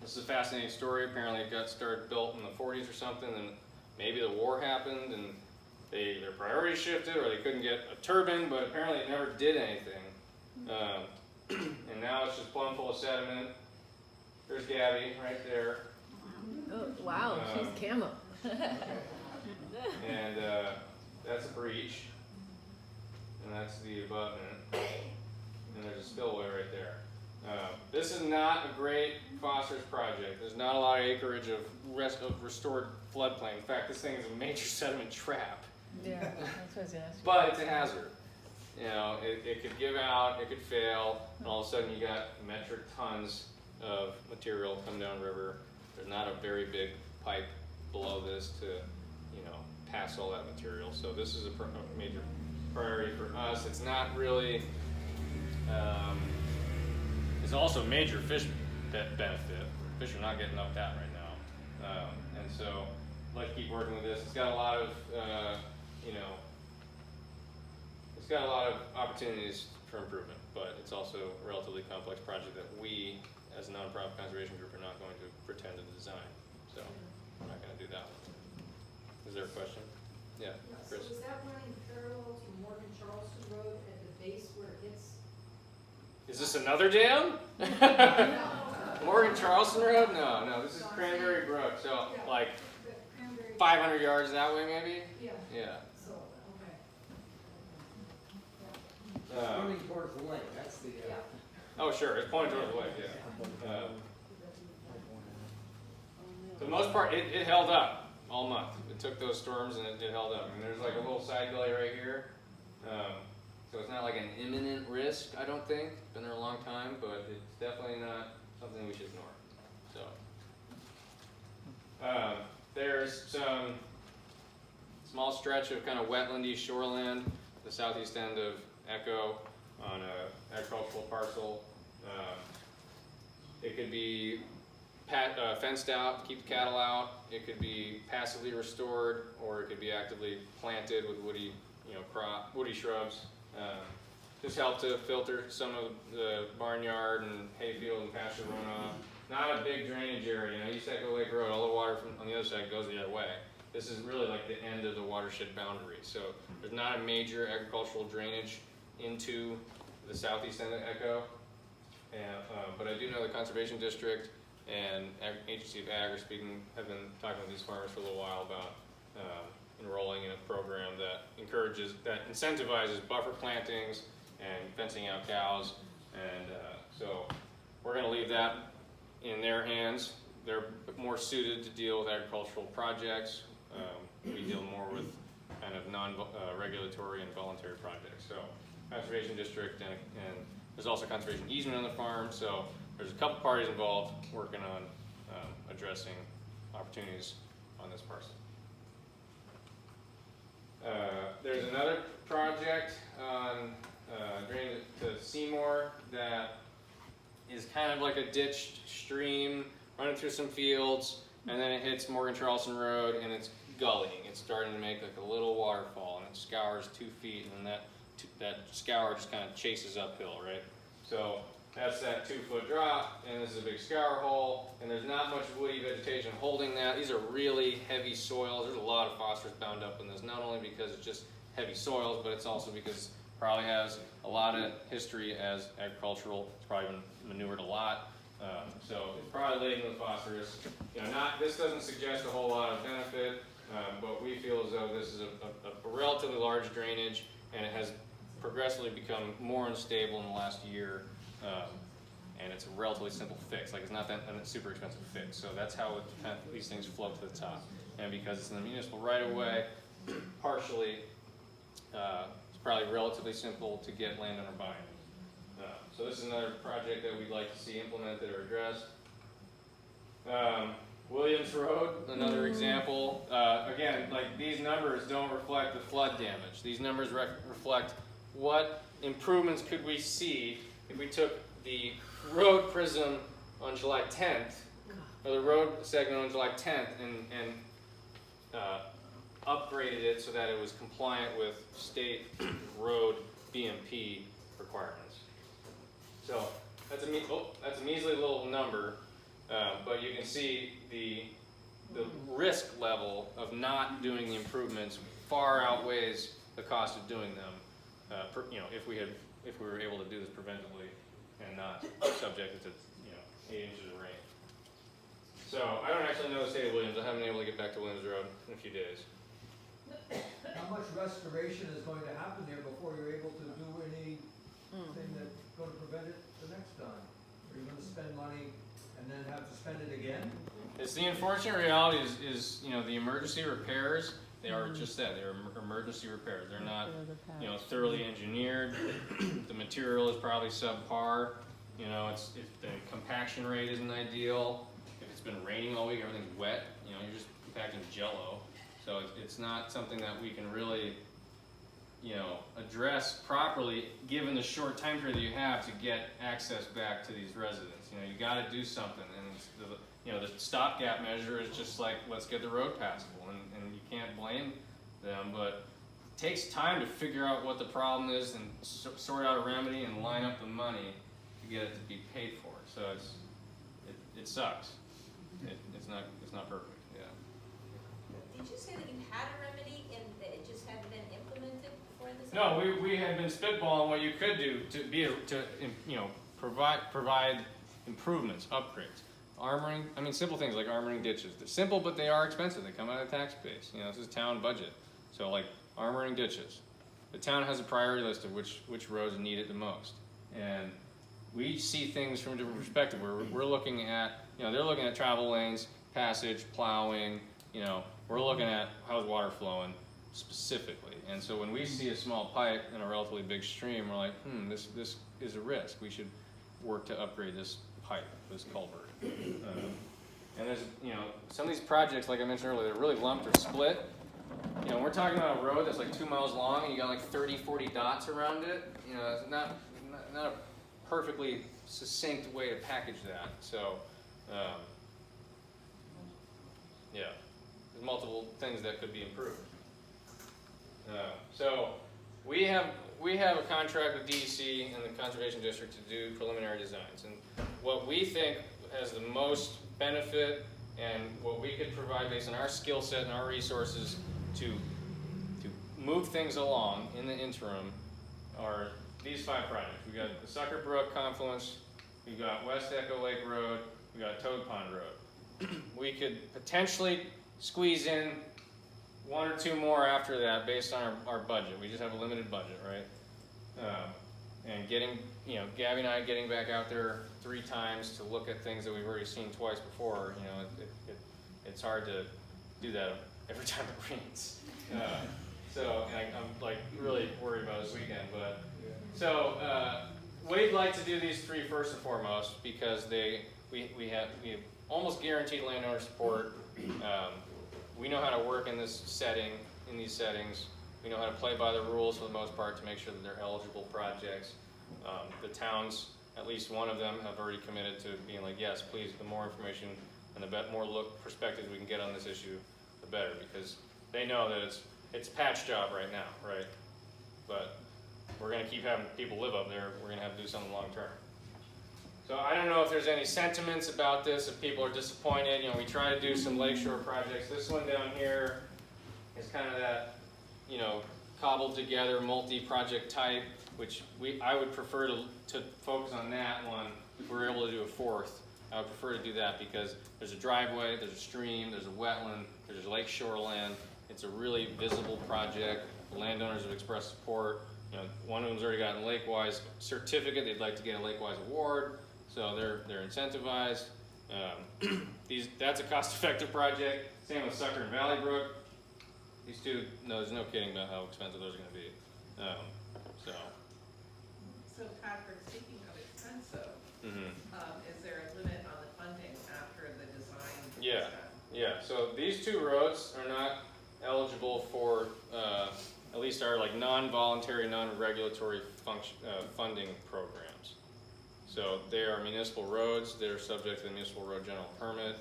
This is a fascinating story. Apparently it got started built in the 40s or something, and maybe the war happened and their priorities shifted, or they couldn't get a turbine, but apparently it never did anything. And now it's just plumb full of sediment. There's Gabby right there. Oh, wow, she's camo. And that's a breach. And that's the abutment. And there's a spillway right there. This is not a great phosphorus project. There's not a lot of acreage of restored floodplain. In fact, this thing is a major sediment trap. Yeah, that's what I was gonna ask you. But it's a hazard. You know, it could give out, it could fail, and all of a sudden you got metric tons of material come down river. There's not a very big pipe below this to, you know, pass all that material. So this is a major priority for us. It's not really, it's also a major fish benefit. Fish are not getting up that right now. And so I'd like to keep working with this. It's got a lot of, you know, it's got a lot of opportunities for improvement, but it's also a relatively complex project that we, as a nonprofit conservation group, are not going to pretend to design. So we're not going to do that one. Is there a question? Yeah, So Chris. is that running parallel to Morgan Charleston Road at the base where it hits? Is this another dam? Morgan Charleston Road? No, this is Cranberry Brook. So like The Cranberry. 500 yards that way, maybe? Yeah, Yeah. so, okay. Running towards the lake, that's the, Yeah. Oh, sure. It's pointing towards the lake. Yeah. For the most part, it held up all month. It took those storms and it held up. I mean, there's like a little side gully right here. So it's not like an imminent risk, I don't think. It's been there a long time, but it's definitely not something we should ignore. So there's some small stretch of kind of wetlandy shoreland, the southeast end of Echo on a agricultural parcel. It could be fenced out, keep the cattle out. It could be passively restored, or it could be actively planted with woody, woody shrubs. Just help to filter some of the barnyard and hayfield and pasture runoff. Not a big drainage area. You know, East Echo Lake Road, all the water from on the other side goes the other way. This is really like the end of the watershed boundary. So there's not a major agricultural drainage into the southeast end of Echo. And, but I do know the Conservation District and Agency of Ag have been talking with these farmers for a little while about enrolling in a program that incentivizes buffer plantings and fencing out cows. And so we're going to leave that in their hands. They're more suited to deal with agricultural projects. We deal more with kind of non-regulatory and voluntary projects. So Conservation District and there's also conservation easement on the farm. So there's a couple parties involved working on addressing opportunities on this parcel. There's another project on drain to Seymour that is kind of like a ditched stream running through some fields, and then it hits Morgan Charleston Road and it's gullying. It's starting to make like a little waterfall, and it scours 2 feet, and then that scour just kind of chases uphill, right? So That's that 2-foot drop, and this is a big scour hole, and there's not much woody vegetation holding that. These are really heavy soils. There's a lot of phosphorus bound up in this, not only because it's just heavy soils, but it's also because it probably has a lot of history as agricultural. It's probably been manured a lot. So it's probably laden with phosphorus. You know, this doesn't suggest a whole lot of benefit, but we feel as though this is a relatively large drainage, and it has progressively become more unstable in the last year. And it's a relatively simple fix. Like, it's not that a super expensive fix. So that's how these things float to the top. And because it's in the municipal right of way, partially, it's probably relatively simple to get landowner buy-in. So this is another project that we'd like to see implemented or addressed. Williams Road, another example. Again, like, these numbers don't reflect the flood damage. These numbers reflect what improvements could we see if we took the road prism on July 10th, or the road segment on July 10th, and upgraded it so that it was compliant with state road BMP requirements. So that's a measly little number, but you can see the risk level of not doing the improvements far outweighs the cost of doing them. You know, if we were able to do this preventively and not subject it to 8 inches of rain. So I don't actually know the state of Williams. I haven't been able to get back to Williams Road in a few days. How much restoration is going to happen there before you're able to do anything that's going to prevent it the next time? Are you going to spend money and then have to spend it again? It's the unfortunate reality is the emergency repairs. They are just that. They're emergency repairs. They're not thoroughly engineered. The material is probably subpar. If the compaction rate isn't ideal. If it's been raining all week, everything's wet. You're just compacting Jello. So it's not something that we can really, address properly given the short time period that you have to get access back to these residents. You got to do something, and the stopgap measure is just like, let's get the road passable, and you can't blame them, but it takes time to figure out what the problem is and sort out a remedy and line up the money to get it to be paid for. So it sucks. It's not perfect. Did you say that you had a remedy and that it just hadn't been implemented before this? No, we had been spitballing what you could do to provide improvements, upgrades, armoring. I mean, simple things like armoring ditches. They're simple, but they are expensive. They come out of the tax base. This is town budget. So like armoring ditches. The town has a priority list of which roads need it the most, and we see things from a different perspective. We're looking at they're looking at travel lanes, passage, plowing. We're looking at how's water flowing specifically. And so when we see a small pipe in a relatively big stream, we're like, this is a risk. We should work to upgrade this pipe, this culvert. And there's, some of these projects, like I mentioned earlier, they're really lumped or split. We're talking about a road that's like 2 miles long and you got like 30, 40 dots around it. It's not a perfectly succinct way to package that. So, yeah. There's multiple things that could be improved. So we have a contract with DEC and the Conservation District to do preliminary designs. And what we think has the most benefit and what we could provide based on our skill set and our resources to move things along in the interim are these 5 projects. We've got the Sucker Brook confluence, we've got West Echo Lake Road, we've got Toad Pond Road. We could potentially squeeze in 1 or 2 more after that based on our budget. We just have a limited budget, right? And Gabby and I getting back out there 3 times to look at things that we've already seen twice before, it's hard to do that every time it rains. So I'm like really worried about this weekend, but so we'd like to do these 3 first and foremost because we have almost guaranteed landowner support. We know how to work in this setting, in these settings. We know how to play by the rules for the most part to make sure that they're eligible projects. The towns, at least one of them, have already committed to being like, yes, please, the more information and the more perspectives we can get on this issue, the better, because they know that it's a patch job right now, right? But we're going to keep having people live up there. We're going to have to do something long term. So I don't know if there's any sentiments about this, if people are disappointed. You know, we try to do some lakeshore projects. This one down here is kind of that, you know, cobbled together multi-project type, which I would prefer to focus on that one. If we're able to do a fourth, I would prefer to do that because there's a driveway, there's a stream, there's a wetland, there's a lakeshore land. It's a really visible project. The landowners have expressed support. You know, one of them's already gotten a Lakewise certificate. They'd like to get a Lakewise award, so they're incentivized. That's a cost-effective project. Same with Sucker and Valley Brook. These two, no, there's no kidding about how expensive those are going to be. So Patrick, speaking of expensive, Mhm. is there a limit on the funding after the design? is Yeah. done? Yeah, so these two roads are not eligible for, at least our like non-voluntary, non-regulatory funding programs. So they are municipal roads, they're subject to the municipal road general permit.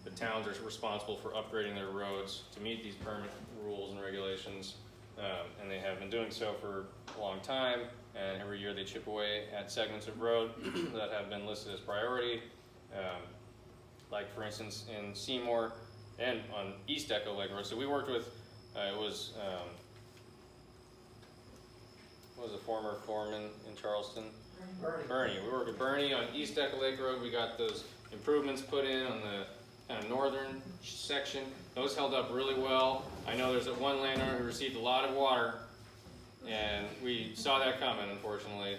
The towns are responsible for upgrading their roads to meet these permit rules and regulations, and they have been doing so for a long time, and every year they chip away at segments of road that have been listed as priority. Like for instance in Seymour and on East Echo Lake Road. So we worked with, what was the former foreman in Charleston? Bernie. We worked with Bernie on East Echo Lake Road. We got those improvements put in on the kind of northern section. Those held up really well. I know there's one landowner who received a lot of water, and we saw that coming, unfortunately.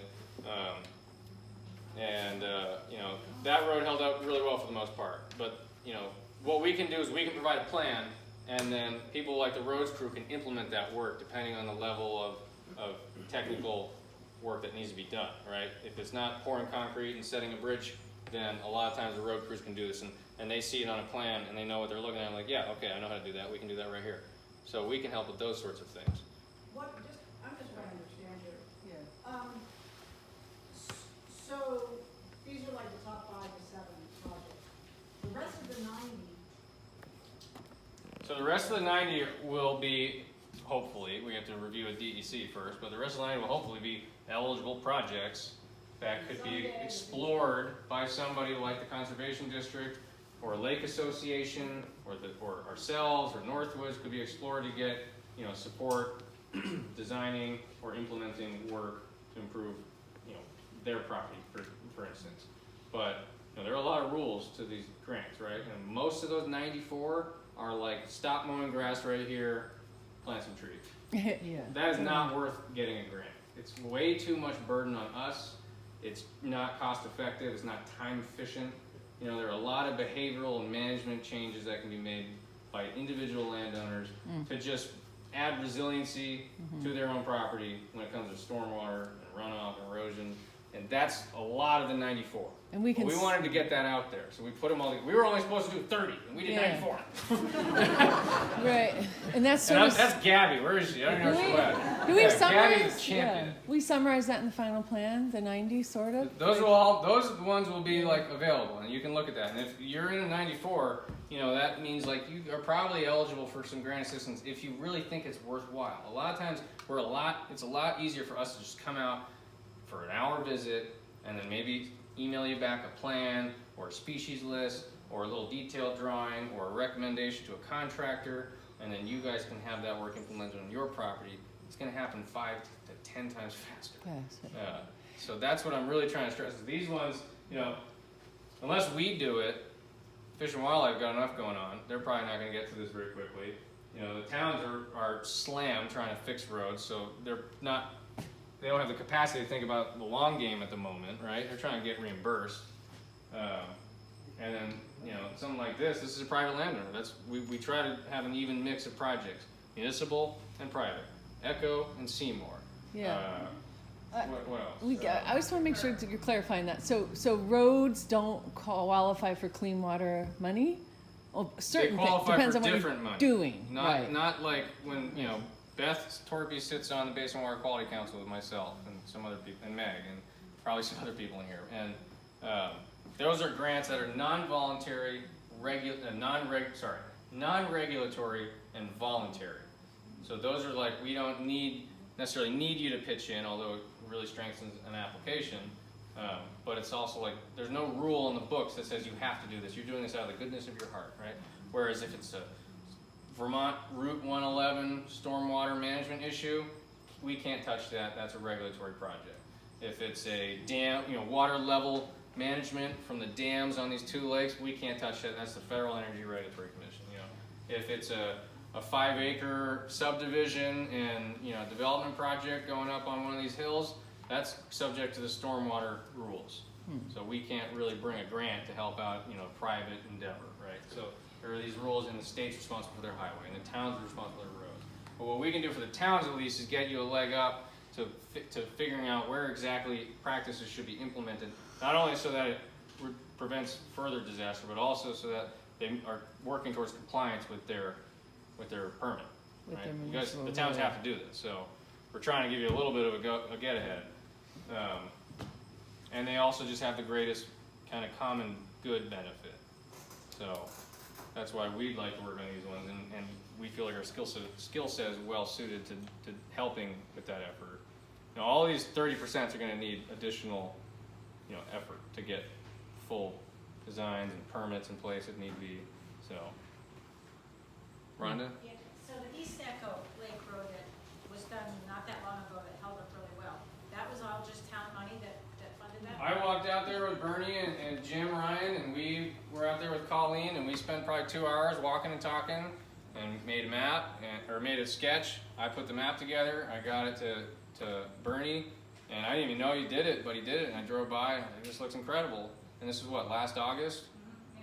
You know, that road held up really well for the most part. But, you know, what we can do is we can provide a plan, and then people like the roads crew can implement that work depending on the level of technical work that needs to be done, right? If it's not pouring concrete and setting a bridge, then a lot of times the road crews can do this, and they see it on a plan, and they know what they're looking at, like, yeah, okay, I know how to do that, we can do that right here. So we can help with those sorts of things. I'm just trying to understand here. Yeah. So, these are like the top 5 to 7 projects. The rest of the 90, So the rest of the 90 will be, hopefully, we have to review a DEC first, but the rest of the 90 will hopefully be eligible projects that could be explored by somebody like the Conservation District or a Lake Association or ourselves or Northwoods could be explored to get, you know, support designing or implementing work to improve, you know, their property, for instance. But, you know, there are a lot of rules to these grants, right? And most of those 94 are like, stop mowing grass right here, plant some trees. Yeah. That is not worth getting a grant. It's way too much burden on us. It's not cost effective, it's not time efficient. You know, there are a lot of behavioral and management changes that can be made by individual landowners to just add resiliency to their own property when it comes to stormwater and runoff and erosion. And that's a lot of the 94. And we can. We wanted to get that out there, so we put them all. We were only supposed to do 30, and we did 94. Right, and that's sort of. That's Gabby. Where is she? I don't know where she's at. Do we Gabby's a summarize? champion. Yeah. We summarize that in the final plan, the 90 sort of. Those ones will be like available, and you can look at that. And if you're in a 94, you know that means like you are probably eligible for some grant assistance if you really think it's worthwhile. A lot of times, it's a lot easier for us to just come out for an hour visit, and then maybe email you back a plan or a species list or a little detailed drawing or a recommendation to a contractor, and then you guys can have that work implemented on your property. It's going to happen 5 to 10 times faster. So that's what I'm really trying to stress. Is these ones, you know, unless we do it, Fish and Wildlife got enough going on. They're probably not going to get to this very quickly. You know, the towns are slammed trying to fix roads, so they don't have the capacity to think about the long game at the moment, right? They're trying to get reimbursed. And then, you know, something like this is a private landowner. We try to have an even mix of projects, municipal and private, Echo and Seymour. Yeah. What else? I just want to make sure that you're clarifying that. So roads don't qualify for clean water money? Well, certain they qualify depends for on what different you're money. doing. Not like when, you know, Beth Torpy sits on the Basin Water Quality Council with myself and some other people, and Meg, and probably some other people in here. And those are grants that are non-voluntary, non-regulatory, and voluntary. So those are like, we don't necessarily need you to pitch in, although it really strengthens an application. But it's also like, there's no rule in the books that says you have to do this. You're doing this out of the goodness of your heart, right? Whereas if it's a Vermont Route 111 stormwater management issue, we can't touch that. That's a regulatory project. If it's a dam, water level management from the dams on these 2 lakes, we can't touch that. That's the Federal Energy Regulatory Commission. If it's a 5-acre subdivision and development project going up on one of these hills, that's subject to the stormwater rules. So we can't really bring a grant to help out private endeavor, right? So there are these rules, and the state's responsible for their highway, and the town's responsible for their roads. But what we can do for the towns at least is get you a leg up to figuring out where exactly practices should be implemented, not only so that it prevents further disaster, but also so that they are working towards compliance with their permit. With Right? their You guys, the municipal towns law. have to do this, so we're trying to give you a little bit of a get ahead. And they also just have the greatest kind of common good benefit. So that's why we'd like to work on these ones, and we feel like our skill set is well suited to helping with that effort. All these 30% are going to need additional effort to get full designs and permits in place if need be. So, Rhonda? Yeah, so the East Echo Lake Road that was done not that long ago that held up really well, that was all just town money that funded that? I walked out there with Bernie and Jim Ryan, and we were out there with Colleen, and we spent probably 2 hours walking and talking, and made a map, or made a sketch. I put the map together, I got it to Bernie, and I didn't even know he did it, but he did it, and I drove by, and it just looks incredible. And this is what, last August?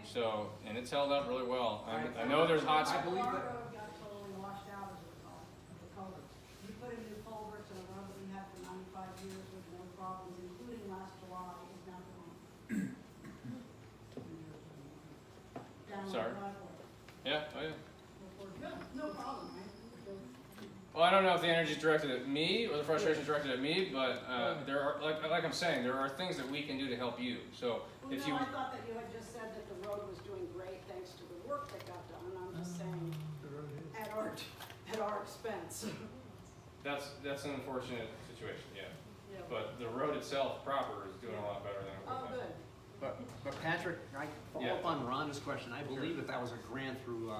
So, and it's held up really well. I know there's hot The spots. road got totally washed out as a result of the culverts. We put in new culverts and a road that we had for 95 years with no problems, including last July, is now gone. Down the Sorry. driveway. Yeah, oh yeah. No problem, right? Well, I don't know if the energy is directed at me or the frustration is directed at me, but there are, like I'm saying, there are things that we can do to help you. So Well, if no, you, I thought that you had just said that the road was doing great thanks to the work that got done. I'm just saying, at our expense. that's an unfortunate situation, yeah. Yeah. But the road itself proper is doing a lot better than it was. Oh, good. But Patrick, I follow up on Rhonda's question. I believe that was a grant through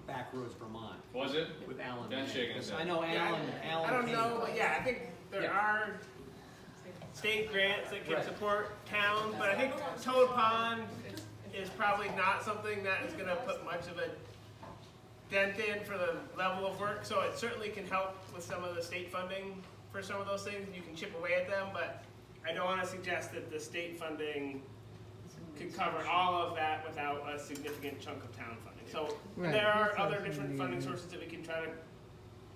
Backroads Vermont. Was it? With Alan. Ben's May. shaking his head. I know Alan. I don't came- know, but yeah, I think there are state grants that can support towns, but I think Toad Pond is probably not something that is gonna put much of a dent in for the level of work, so it certainly can help with some of the state funding for some of those things. You can chip away at them, but I don't wanna suggest that the state funding could cover all of that without a significant chunk of town funding. So Right. there are other different funding sources that we can try to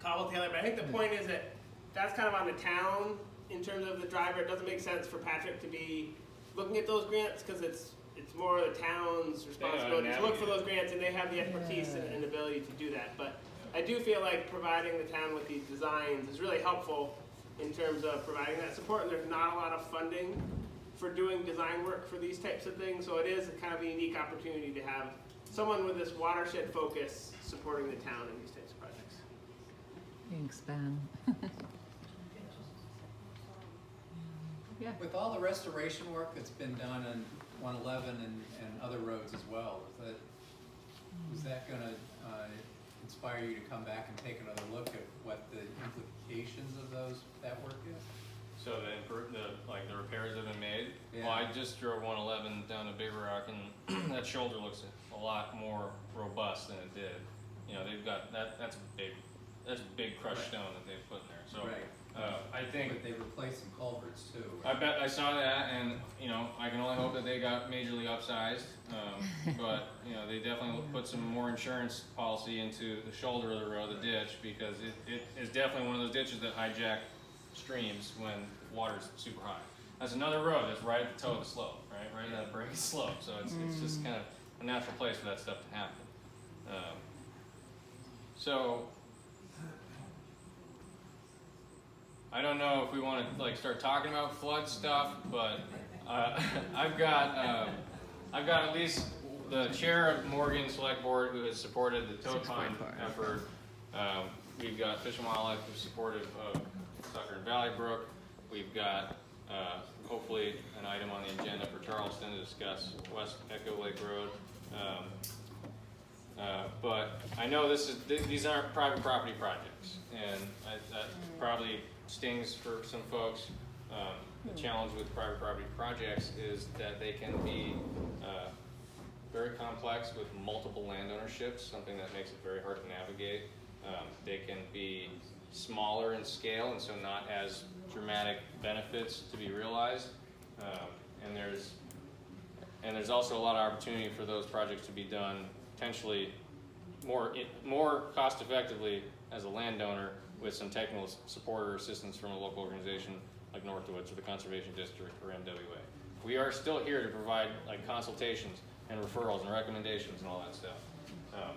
cobble together, but I think the point is that that's kind of on the town in terms of the driver. It doesn't make sense for Patrick to be looking at those grants because it's more the town's responsibility to look for those grants, and they have the expertise and ability to do that. But I do feel like providing the town with these designs is really helpful in terms of providing that support, and there's not a lot of funding for doing design work for these types of things, so it is kind of a unique opportunity to have someone with this watershed focus supporting the town in these types of projects. Thanks, Ben. Yeah. With all the restoration work that's been done on 111 and other roads as well, was that gonna inspire you to come back and take another look at what the implications of that work is? So the repairs have been made. Yeah. Well, I just drove 111 down to Big Rock, and that shoulder looks a lot more robust than it did. They've got that's a big crushed stone that they've put in there. So I think. But they replaced some culverts too. I Right? bet I saw that, and I can only hope that they got majorly upsized. But they definitely put some more insurance policy into the shoulder of the road, the ditch, because it is definitely one of those ditches that hijack streams when water's super high. That's another road that's right at the toe of the slope, right at that break slope. So it's just kind of a natural place for that stuff to happen. So I don't know if we want to start talking about flood stuff, but I've got at least the chair of Morgan Select Board who has supported the Toad Pond effort. We've got Fish and Wildlife who's supportive of Sucker and Valley Brook. We've got hopefully an item on the agenda for Charleston to discuss West Echo Lake Road. But I know these aren't private property projects, and that probably stings for some folks. The challenge with private property projects is that they can be very complex with multiple land ownerships, something that makes it very hard to navigate. They can be smaller in scale, and so not as dramatic benefits to be realized. And there's also a lot of opportunity for those projects to be done potentially more cost effectively as a landowner with some technical support or assistance from a local organization like Northwoods or the Conservation District or MWA. We are still here to provide like consultations and referrals and recommendations and all that stuff.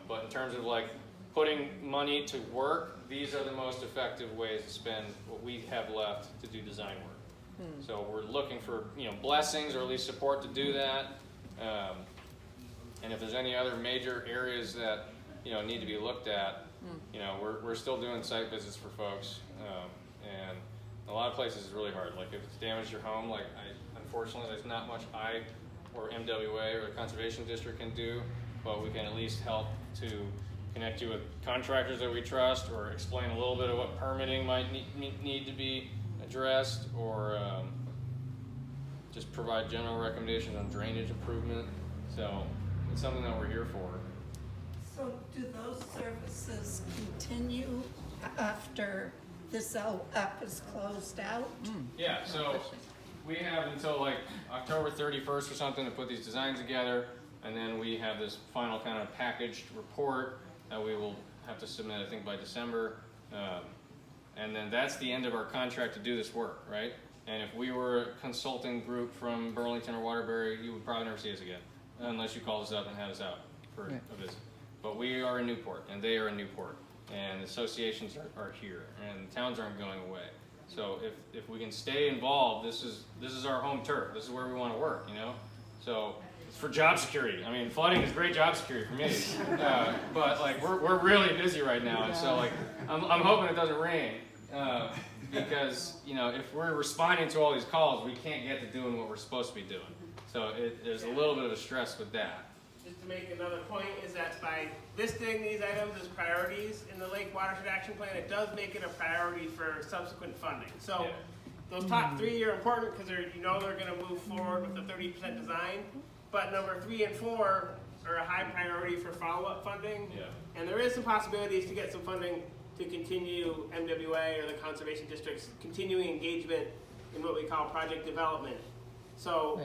But in terms of like putting money to work, these are the most effective ways to spend what we have left to do design work. So we're looking for blessings or at least support to do that. And if there's any other major areas that need to be looked at, we're still doing site visits for folks. And a lot of places is really hard. Like if it's damaged your home, unfortunately there's not much I or MWA or the Conservation District can do, but we can at least help to connect you with contractors that we trust, or explain a little bit of what permitting might need to be addressed, or just provide general recommendations on drainage improvement. So it's something that we're here for. So do those services continue after this LWAP is closed out? Yeah, so we have until like October 31st or something to put these designs together, and then we have this final kind of packaged report that we will have to submit, I think, by December. And then that's the end of our contract to do this work, right? And if we were a consulting group from Burlington or Waterbury, you would probably never see us again, unless you called us up and had us out for a visit. But we are in Newport, and they are in Newport, and associations are here, and towns aren't going away. So if we can stay involved, this is our home turf. This is where we want to work, So it's for job security. I mean, flooding is great job security for me. But like we're really busy right now, and so like I'm hoping it doesn't rain because if we're responding to all these calls, we can't get to doing what we're supposed to be doing. So there's a little bit of a stress with that. Just to make another point is that by listing these items as priorities in the Lake Watershed Action Plan, it does make it a priority for subsequent funding. So those top three are important because they're going to move forward with the 30% design. But number 3 and 4 are a high priority for follow-up funding. Yeah. And there is some possibilities to get some funding to continue MWA or the Conservation District's continuing engagement in what we call project development. So,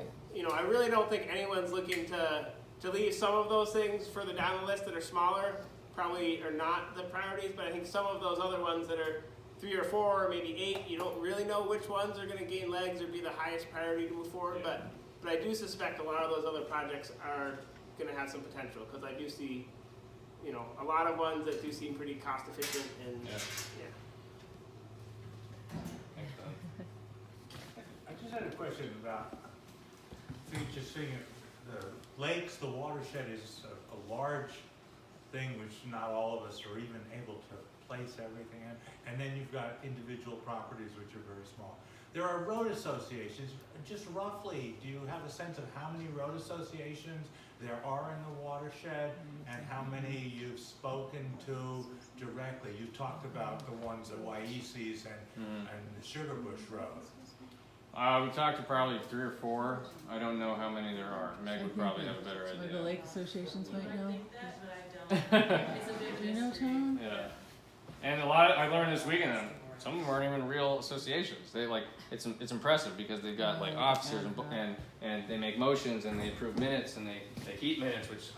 I really don't think anyone's looking to leave some of those things further down the list that are smaller, probably are not the priorities, but I think some of those other ones that are 3 or 4 or maybe 8, you don't really know which ones are going to gain legs or be the highest priority to move forward, but I do suspect a lot of those other projects are going to have some potential, because I do see, a lot of ones that do seem pretty cost efficient and Thanks, Don. I just had a question about just seeing the lakes, the watershed is a large thing which not all of us are even able to place everything in. And then you've got individual properties which are very small. There are road associations. Just roughly, do you have a sense of how many road associations there are in the watershed and how many you've spoken to directly? You talked about the ones at Waise's and the Sugarbush Road. We talked to probably 3 or 4. I don't know how many there are. Meg would probably have a better Some of idea. the lake associations might know. It's a big Do you know, Tom? Yeah. And I learned this weekend, some of them aren't even real associations. They it's impressive because they've got like officers and they make motions and they approve minutes and they keep minutes, which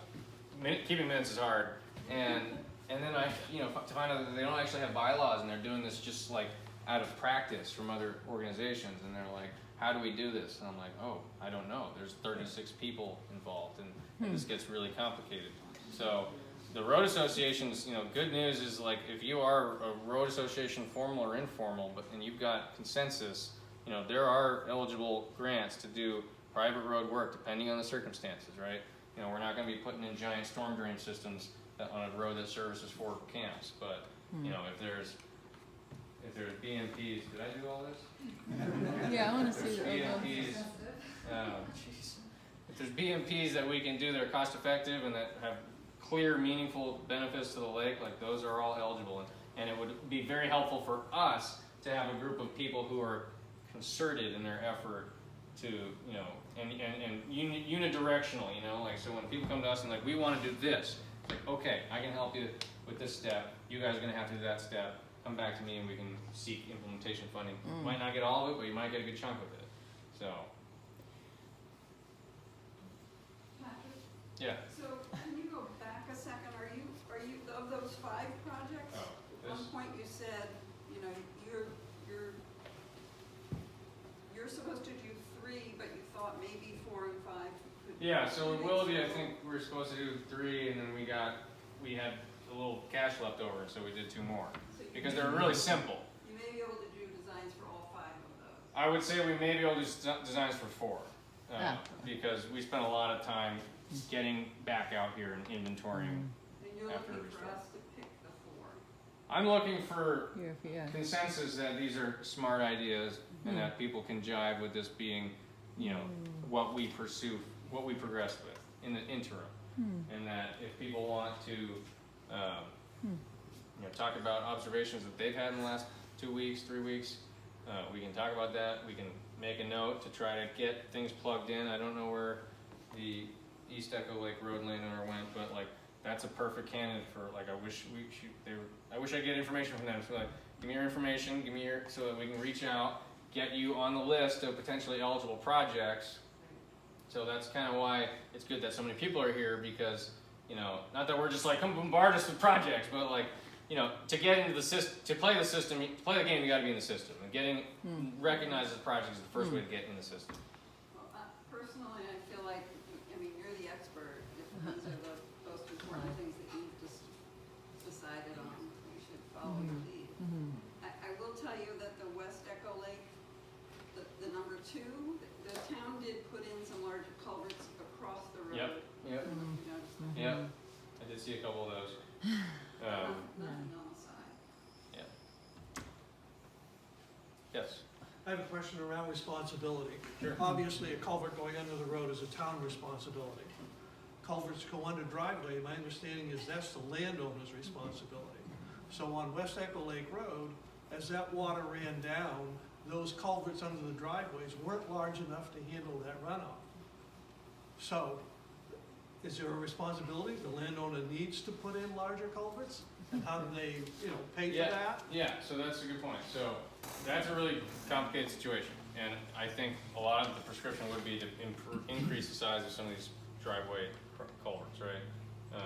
keeping minutes is hard. And then to find out that they don't actually have bylaws and they're doing this just like out of practice from other organizations, and they're like, how do we do this? And I'm like, oh, I don't know. There's 36 people involved, and this gets really complicated. So the road associations, good news is like if you are a road association, formal or informal, and you've got consensus, there are eligible grants to do private road work depending on the circumstances, right? We're not going to be putting in giant storm drain systems on a road that services 4 camps, but if there's BMPs, did I do all this? Yeah, I wanna see the BMPs, jeez. If there's BMPs that we can do that are cost effective and that have clear, meaningful benefits to the lake, like those are all eligible. And it would be very helpful for us to have a group of people who are concerted in their effort to, you know, and unidirectional, you know, like, so when people come to us and like, we want to do this, it's like, okay, I can help you with this step, you guys are going to have to do that step, come back to me and we can seek implementation funding. You might not get all of it, but you might get a good chunk of it, so. Patrick, Yeah. so can you go back a second? Are you, of those 5 projects? Oh, At one this, point you said, you know, you're supposed to do 3, but you thought maybe 4 and 5 could. yeah, so in Willoughby, I think we were supposed to do 3 and then we had a little cash left over, so we did 2 more. So you Because they're really simple. You may be able to do designs for all 5 of those. I would say we may be able to do designs for 4, because we spent a lot of time getting back out here and inventorying. And you're After looking we for start. us to pick the 4. I'm looking for Yeah. consensus that these are smart ideas and that people can jive with this being, you know, what we pursue, what we progress with in the interim. And that if people want to, you know, talk about observations that they've had in the last 2 weeks, 3 weeks, we can talk about that. We can make a note to try to get things plugged in. I don't know where the East Echo Lake Road landowner went, but like that's a perfect candidate for like. I wish I'd get information from them. So like, give me your information, so that we can reach out, get you on the list of potentially eligible projects. So that's kind of why it's good that so many people are here, because, you know, not that we're just like, come bombard us with projects, but like, you know, to get into the system, to play the system, to play the game, you got to be in the system. And getting recognized as a project is the first way to get in the system. Well, personally, I feel like, I mean, you're the expert. If these are the most important things that you've just decided on, we should follow your lead. I will tell you that the West Echo Lake, the number 2, the town did put in some larger culverts across the road. Yep. You noticed that? Yep. I did see a couple of those. Nothing on the side. Yeah. Yes. I have a question around responsibility. Sure. Obviously, a culvert going under the road is a town responsibility. Culverts go under driveway, my understanding is that's the landowner's responsibility. So on West Echo Lake Road, as that water ran down, those culverts under the driveways weren't large enough to handle that runoff. So, is there a responsibility? The landowner needs to put in larger culverts? And how do they, you know, pay for that? Yeah, so that's a good point. So that's a really complicated situation. And I think a lot of the prescription would be to increase the size of some of these driveway culverts, right?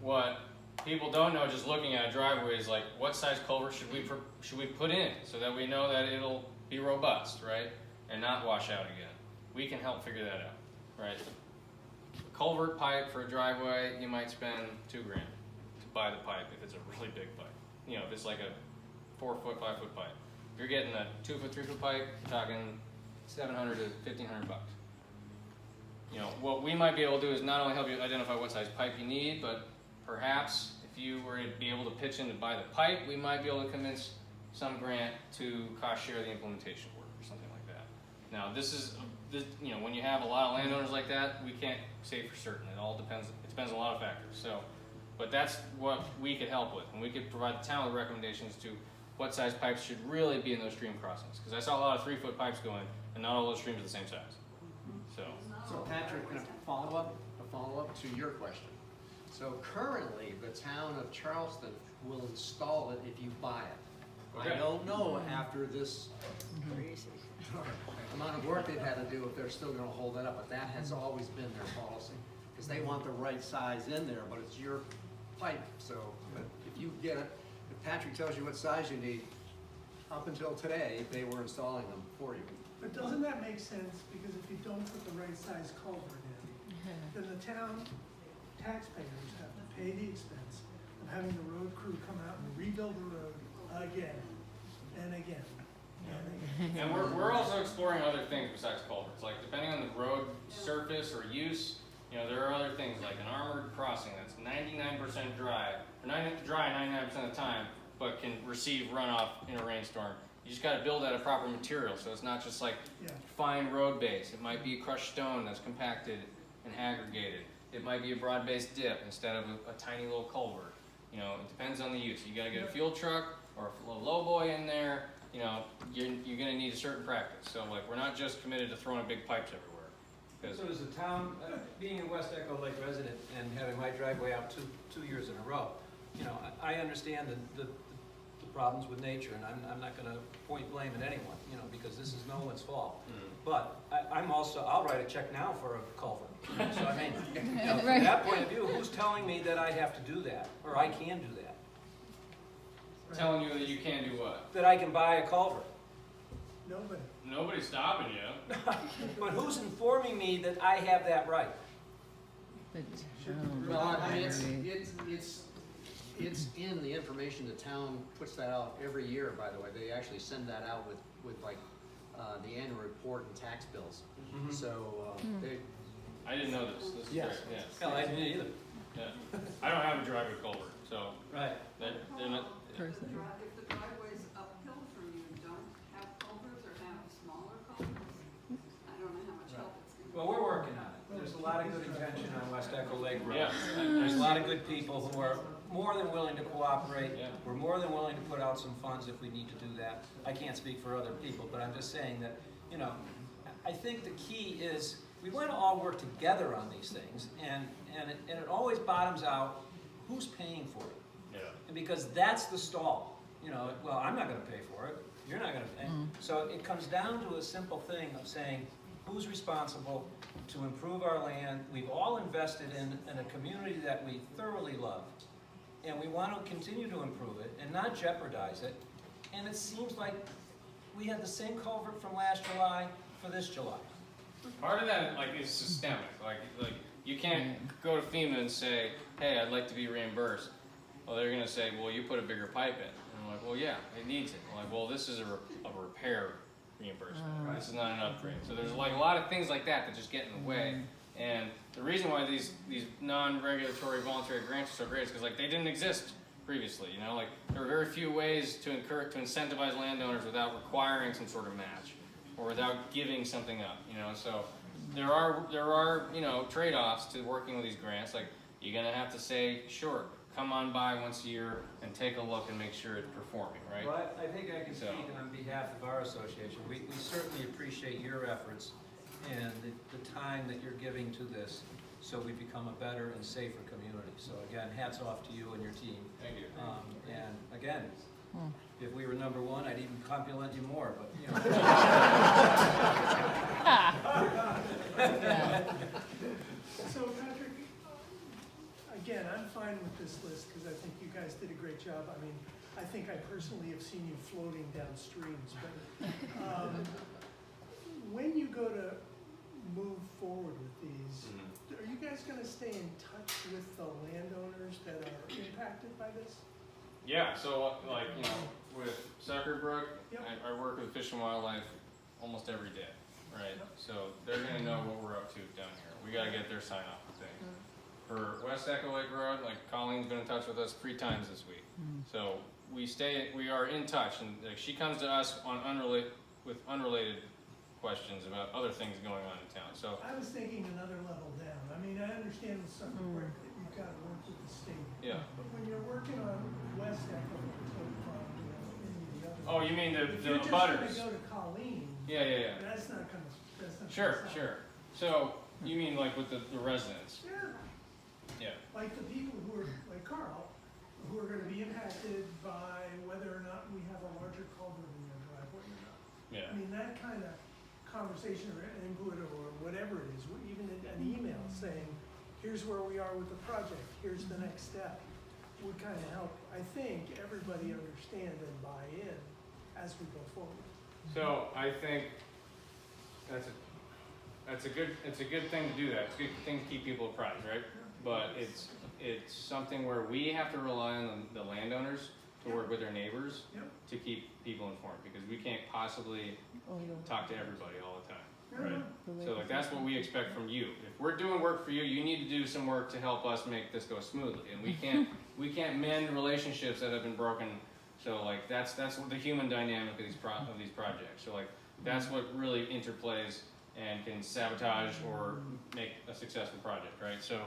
What people don't know just looking at a driveway is like, what size culvert should we put in so that we know that it'll be robust, right? And not wash out again. We can help figure that out, right? Culvert pipe for a driveway, you might spend $2,000 to buy the pipe if it's a really big pipe. You know, if it's like a 4-foot, 5-foot pipe. If you're getting a 2-foot, 3-foot pipe, you're talking $700 to $1,500 bucks. You know, what we might be able to do is not only help you identify what size pipe you need, but perhaps if you were to be able to pitch in to buy the pipe, we might be able to convince some grant to cost share the implementation work or something like that. Now, you know, when you have a lot of landowners like that, we can't say for certain. It all depends. It depends on a lot of factors. So, but that's what we could help with, and we could provide the town with recommendations to what size pipes should really be in those stream crossings. Because I saw a lot of 3-foot pipes going, and not all those streams are the same size. So Patrick, a follow-up to your question. So currently, the town of Charleston will install it if you buy it. Okay. I don't know after this amount of work they've had to do if they're still gonna hold it up, but that has always been their policy. Because they want the right size in there, but it's your pipe, so but if you get it, if Patrick tells you what size you need, up until today, they were installing them for you. But doesn't that make sense? Because if you don't put the right size culvert in, then the town taxpayers have to pay the expense of having the road crew come out and rebuild the road again and again and again. And we're also exploring other things besides culverts. Like depending on the road surface or use, you know, there are other things like an armored crossing that's 99% dry, or dry 99% of the time, but can receive runoff in a rainstorm. You just gotta build out a proper material, so it's not just like Yeah. fine road base. It might be crushed stone that's compacted and aggregated. It might be a broad-based dip instead of a tiny little culvert. You know, it depends on the use. You gotta get a fuel truck or a little lowboy in there. You know, you're gonna need a certain practice. So like, we're not just committed to throwing big pipes everywhere. 'Cause So as a town, being a West Echo Lake resident and having my driveway out two years in a row, you know, I understand the problems with nature, and I'm not gonna point blame at anyone, you know, because this is no one's fault. But I'm also, I'll write a check now for a culvert. So I mean, you know, from that point of view, who's telling me that I have to do that, or I can do that? Telling you that you can't do what? That I can buy a culvert. Nobody. Nobody's stopping you. But who's informing me that I have that right? Well, I mean, it's in the information, the town puts that out every year, by the way. They actually send that out with like, the annual report and tax bills. So, they. I didn't know this. This is Yes. great. Yeah. Hell, I didn't either. Yeah. I don't have a driveway culvert, so. Right. They're not. If the driveway's uphill from you, don't have culverts or have smaller culverts? I don't know how much help it's gonna be. Well, we're working on it. There's a lot of good intention on West Echo Lake Road. Yeah. There's a lot of good people who are more than willing to cooperate. Yeah. We're more than willing to put out some funds if we need to do that. I can't speak for other people, but I'm just saying that, you know, I think the key is we want to all work together on these things, and it always bottoms out, who's paying for it? Yeah. And because that's the stall. You know, well, I'm not gonna pay for it, you're not gonna pay. So it comes down to a simple thing of saying, who's responsible to improve our land? We've all invested in a community that we thoroughly love, and we want to continue to improve it and not jeopardize it. And it seems like we had the same culvert from last July for this July. Part of that, like, is systemic. Like you can't go to FEMA and say, hey, I'd like to be reimbursed. Well, they're gonna say, well, you put a bigger pipe in. And I'm like, well, yeah, it needs it. I'm like, well, this is a repair reimbursement. This is not an upgrade. So there's like a lot of things like that that just get in the way. And the reason why these non-regulatory voluntary grants are so great is because like they didn't exist previously. You know, like there were very few ways to incentivize landowners without requiring some sort of match or without giving something up. You know, so there are you know, trade-offs to working with these grants. Like you're gonna have to say, sure, come on by once a year and take a look and make sure it's performing, right? Well, I think I can speak on behalf of our association. We certainly appreciate your efforts and the time that you're giving to this so we become a better and safer community. So again, hats off to you and your team. Thank you. And again, if we were number one, I'd even compliment you more, but you know. So Patrick, again, I'm fine with this list because I think you guys did a great job. I mean, I think I personally have seen you floating down streams, but when you go to move forward with these, are you guys gonna stay in touch with the landowners that are impacted by this? Yeah, so like, you know, with Sucker Brook, Yep. I work with Fish and Wildlife almost every day, right? So they're gonna know what we're up to down here. We gotta get their sign off of things. For West Echo Lake Road, like Colleen's been in touch with us 3 times this week. So we are in touch, and like, she comes to us on with unrelated questions about other things going on in town. So I was thinking another level down. I mean, I understand with Sucker Brook that you've gotta work with the state. yeah. But when you're working on West Echo, you know, any of the other. Oh, you mean If the you're just butters? gonna go to Colleen. Yeah. That's not gonna, Sure. solve. So you mean like with the residents? Yeah, Yeah. like the people who are, like Carl, who are gonna be impacted by whether or not we have a larger culvert in their driveway or not. Yeah. I mean, that kind of conversation or input or whatever it is, or even an email saying, here's where we are with the project, here's the next step, would kind of help, I think, everybody understand and buy in as we go forward. So I think that's a good thing to do that. It's a good thing to keep people apprised, right? But it's something where we have to rely on the landowners to work with their neighbors to keep people informed, because we can't possibly talk to everybody all the time. Right. So like that's what we expect from you. If we're doing work for you, you need to do some work to help us make this go smoothly. And we can't mend relationships that have been broken So like that's what the human dynamic of these projects. So like that's what really interplays and can sabotage or make a successful project, right? So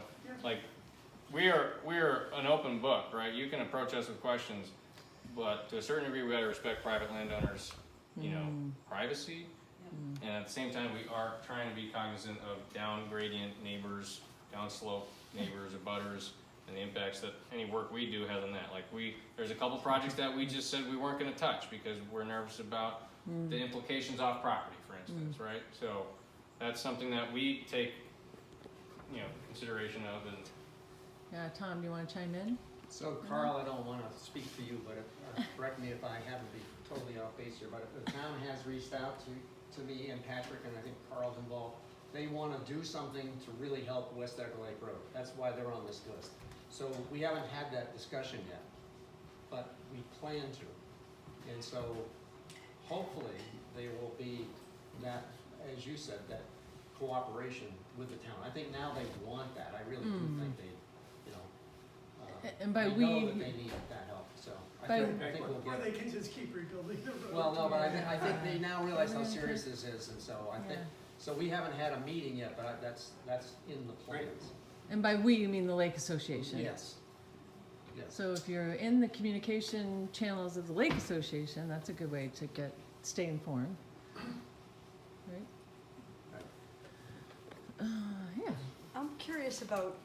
like we're an open book, right? You can approach us with questions, but to a certain degree, we got to respect private landowners, privacy, and at the same time, we are trying to be cognizant of down gradient neighbors, downslope neighbors, abutters, and the impacts that any work we do has on that. Like there's a couple projects that we just said we weren't going to touch because we're nervous about the implications off property, for instance, right? So that's something that we take, consideration of. And Yeah, Tom, do you want to chime in? So Carl, I don't want to speak for you, but correct me if I happen to be totally off base here, but if the town has reached out to me and Patrick, and I think Carl's involved, they want to do something to really help West Echo Lake Road. That's why they're on this list. So we haven't had that discussion yet, but we plan to. And so hopefully there will be that, as you said, that cooperation with the town. I think now they want that. I really do think they, And by they know that they need that help. So I think we'll Or get they can just keep rebuilding the road. Well, no, but I think they now realize how serious this is, and so I think, so we haven't had a meeting yet, but that's in the plans. And by we, you mean the Lake Association? Yes. Yes. So if you're in the communication channels of the Lake Association, that's a good way to stay informed. Right? Yeah. I'm curious about,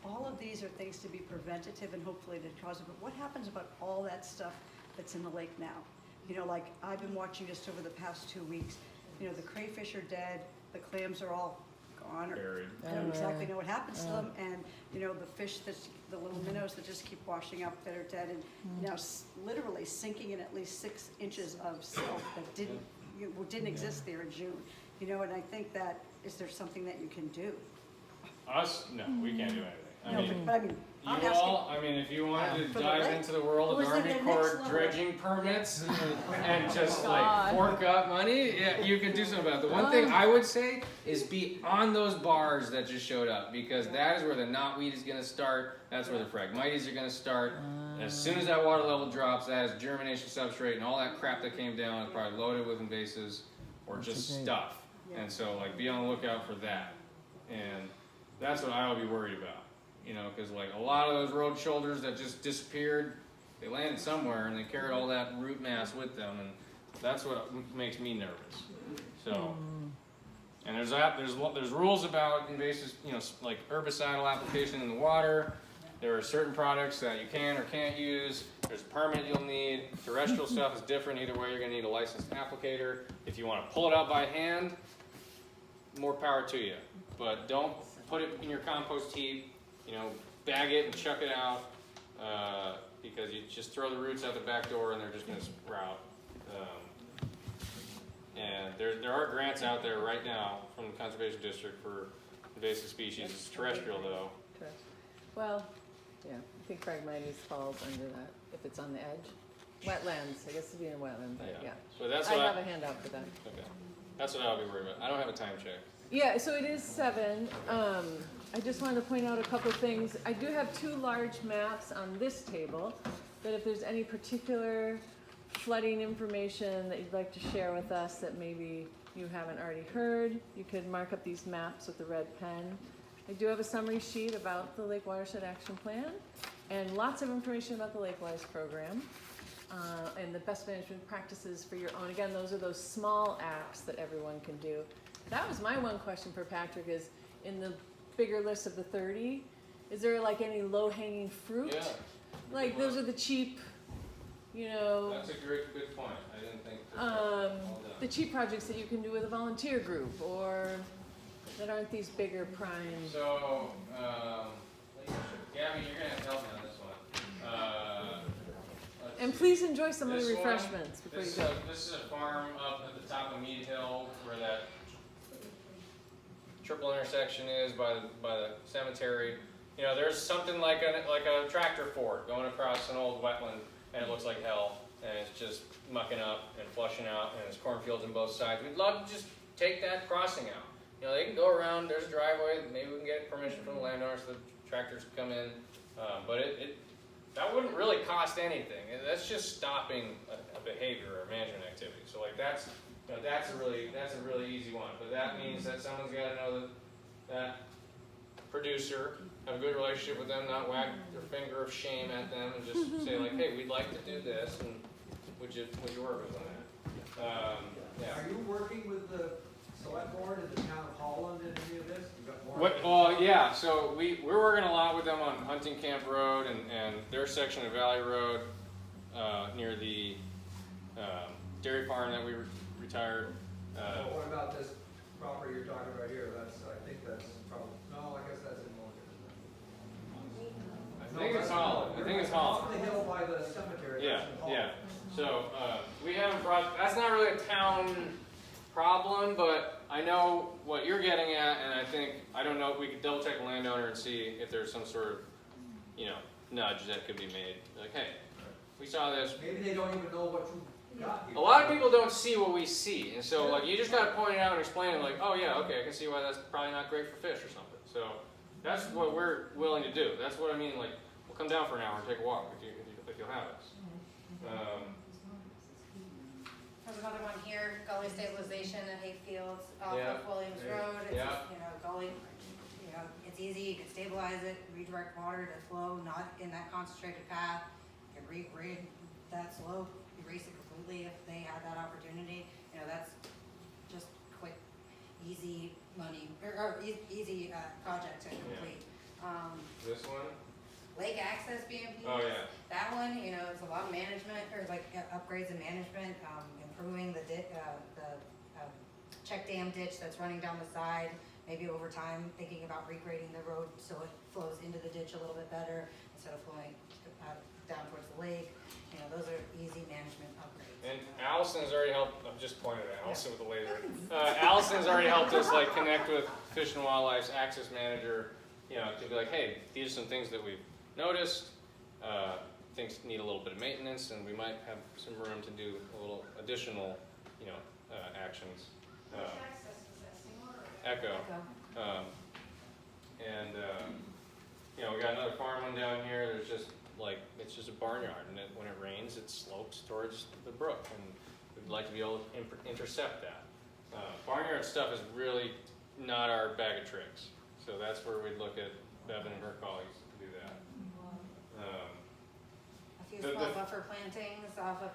all of these are things to be preventative and hopefully to cause it, but what happens about all that stuff that's in the lake now? Like I've been watching just over the past 2 weeks, the crayfish are dead, the clams are all gone. buried. I don't exactly know what happens to them, and, the fish the little minnows that just keep washing up that are dead and now literally sinking in at least 6 inches of silt that didn't exist there in June. And I think that, is there something that you can do? Us? No, we can't do anything. I'm You asking. all, if you wanted For to the dive lake? into the world of Or is Army there the Corps next level? dredging permits and just like God. fork up money, yeah, you can do something about it. The one thing I would say is be on those bars that just showed up, because that is where the knotweed is going to start. That's where the phragmites are going to start. As soon as that water level drops, that is germination substrate, and all that crap that came down is probably loaded with invasives or just stuff. And so be on the lookout for that. And that's what I would be worried about. Because a lot of those road shoulders that just disappeared, they landed somewhere and they carried all that root mass with them, and that's what makes me nervous. So, and there's rules about invasive, like herbicidal application in the water. There are certain products that you can or can't use. There's a permit you'll need. Terrestrial stuff is different. Either way, you're going to need a licensed applicator. If you want to pull it out by hand, more power to you. But don't put it in your compost heap. Bag it and chuck it out, because you just throw the roots out the back door and they're just going to sprout. And there are grants out there right now from the Conservation District for invasive species. It's terrestrial though. Well, yeah, I think Phragmites falls under that if it's on the edge. Wetlands, I guess it'd be in a wetland, but yeah. So that's I what have a handout for that. Okay. That's what I'll be worried about. I don't have a time check. Yeah, so it is 7. I just wanted to point out a couple of things. I do have 2 large maps on this table, but if there's any particular flooding information that you'd like to share with us that maybe you haven't already heard, you could mark up these maps with a red pen. I do have a summary sheet about the Lake Watershed Action Plan and lots of information about the Lake Wise program and the best management practices for your own. Again, those are those small acts that everyone can do. That was my one question for Patrick, is in the bigger list of the 30, is there any low-hanging fruit? Yeah. Those are the cheap, That's a good point. I didn't think. the cheap projects that you can do with a volunteer group, or that aren't these bigger prime. So, Gabby, you're gonna help me on this one. And please enjoy some of the This one, refreshments before you go. This is a farm up at the top of Mead Hill where that triple intersection is by the cemetery. There's something like a tractor ford going across an old wetland, and it looks like hell, and it's just mucking up and flushing out, and there's cornfields on both sides. We'd love to just take that crossing out. They can go around. There's a driveway. Maybe we can get permission from the landowner so the tractors can come in. But that wouldn't really cost anything. And that's just stopping a behavior or management activity. So like that's a really easy one. But that means that someone's got to know that producer, have a good relationship with them, not whack their finger of shame at them, and just say like, hey, we'd like to do this, and would you work with them on that? Yeah. Are you working with the select board in the town of Holland in any of this? You got more? Well, yeah, so we're working a lot with them on Hunting Camp Road and their section of Valley Road near the dairy farm that we retired. Well, what about this property you're talking about here? I think that's probably, no, I guess that's in Mulligan. I think it's Holland. I think it's Holland. It's on the hill by the cemetery. Yeah, That's in Holland. yeah. So we haven't brought, that's not really a town problem, but I know what you're getting at, and I don't know, we could double check the landowner and see if there's some sort of, nudge that could be made. Like, hey, we saw this. Maybe they don't even know what you got here. A lot of people don't see what we see, and so like you just gotta point it out and explain it. Like, oh yeah, okay, I can see why that's probably not great for fish or something. So that's what we're willing to do. That's what I mean. Like, we'll come down for an hour and take a walk if you'll have us. There's another one here, gully stabilization at Hayfields off Yeah. of Williams Road. It's Yeah. just, gully, it's easy, you can stabilize it, redirect water to flow, not in that concentrated path. You can regrade that slope, erase it completely if they had that opportunity. That's just quick, easy money, or easy project to complete. This one? Lake access BMP. Oh yeah. That one, it's a lot of management, or like upgrades in management, improving the check dam ditch that's running down the side. Maybe over time, thinking about regrading the road so it flows into the ditch a little bit better instead of flowing down towards the lake. Those are easy management upgrades. And Allison's already helped. I'm just pointing at Allison with the laser. Allison's already helped us like connect with Fish and Wildlife's access manager. To be like, hey, these are some things that we've noticed. Things need a little bit of maintenance, and we might have some room to do a little additional, actions. Which access was that, Seymour or? Echo. We got another farm one down here. There's just like, it's just a barnyard, and when it rains, it slopes towards the brook, and we'd like to be able to intercept that. Barnyard stuff is really not our bag of tricks, so that's where we'd look at Bevan and her colleagues to do that. A few small buffer plantings off of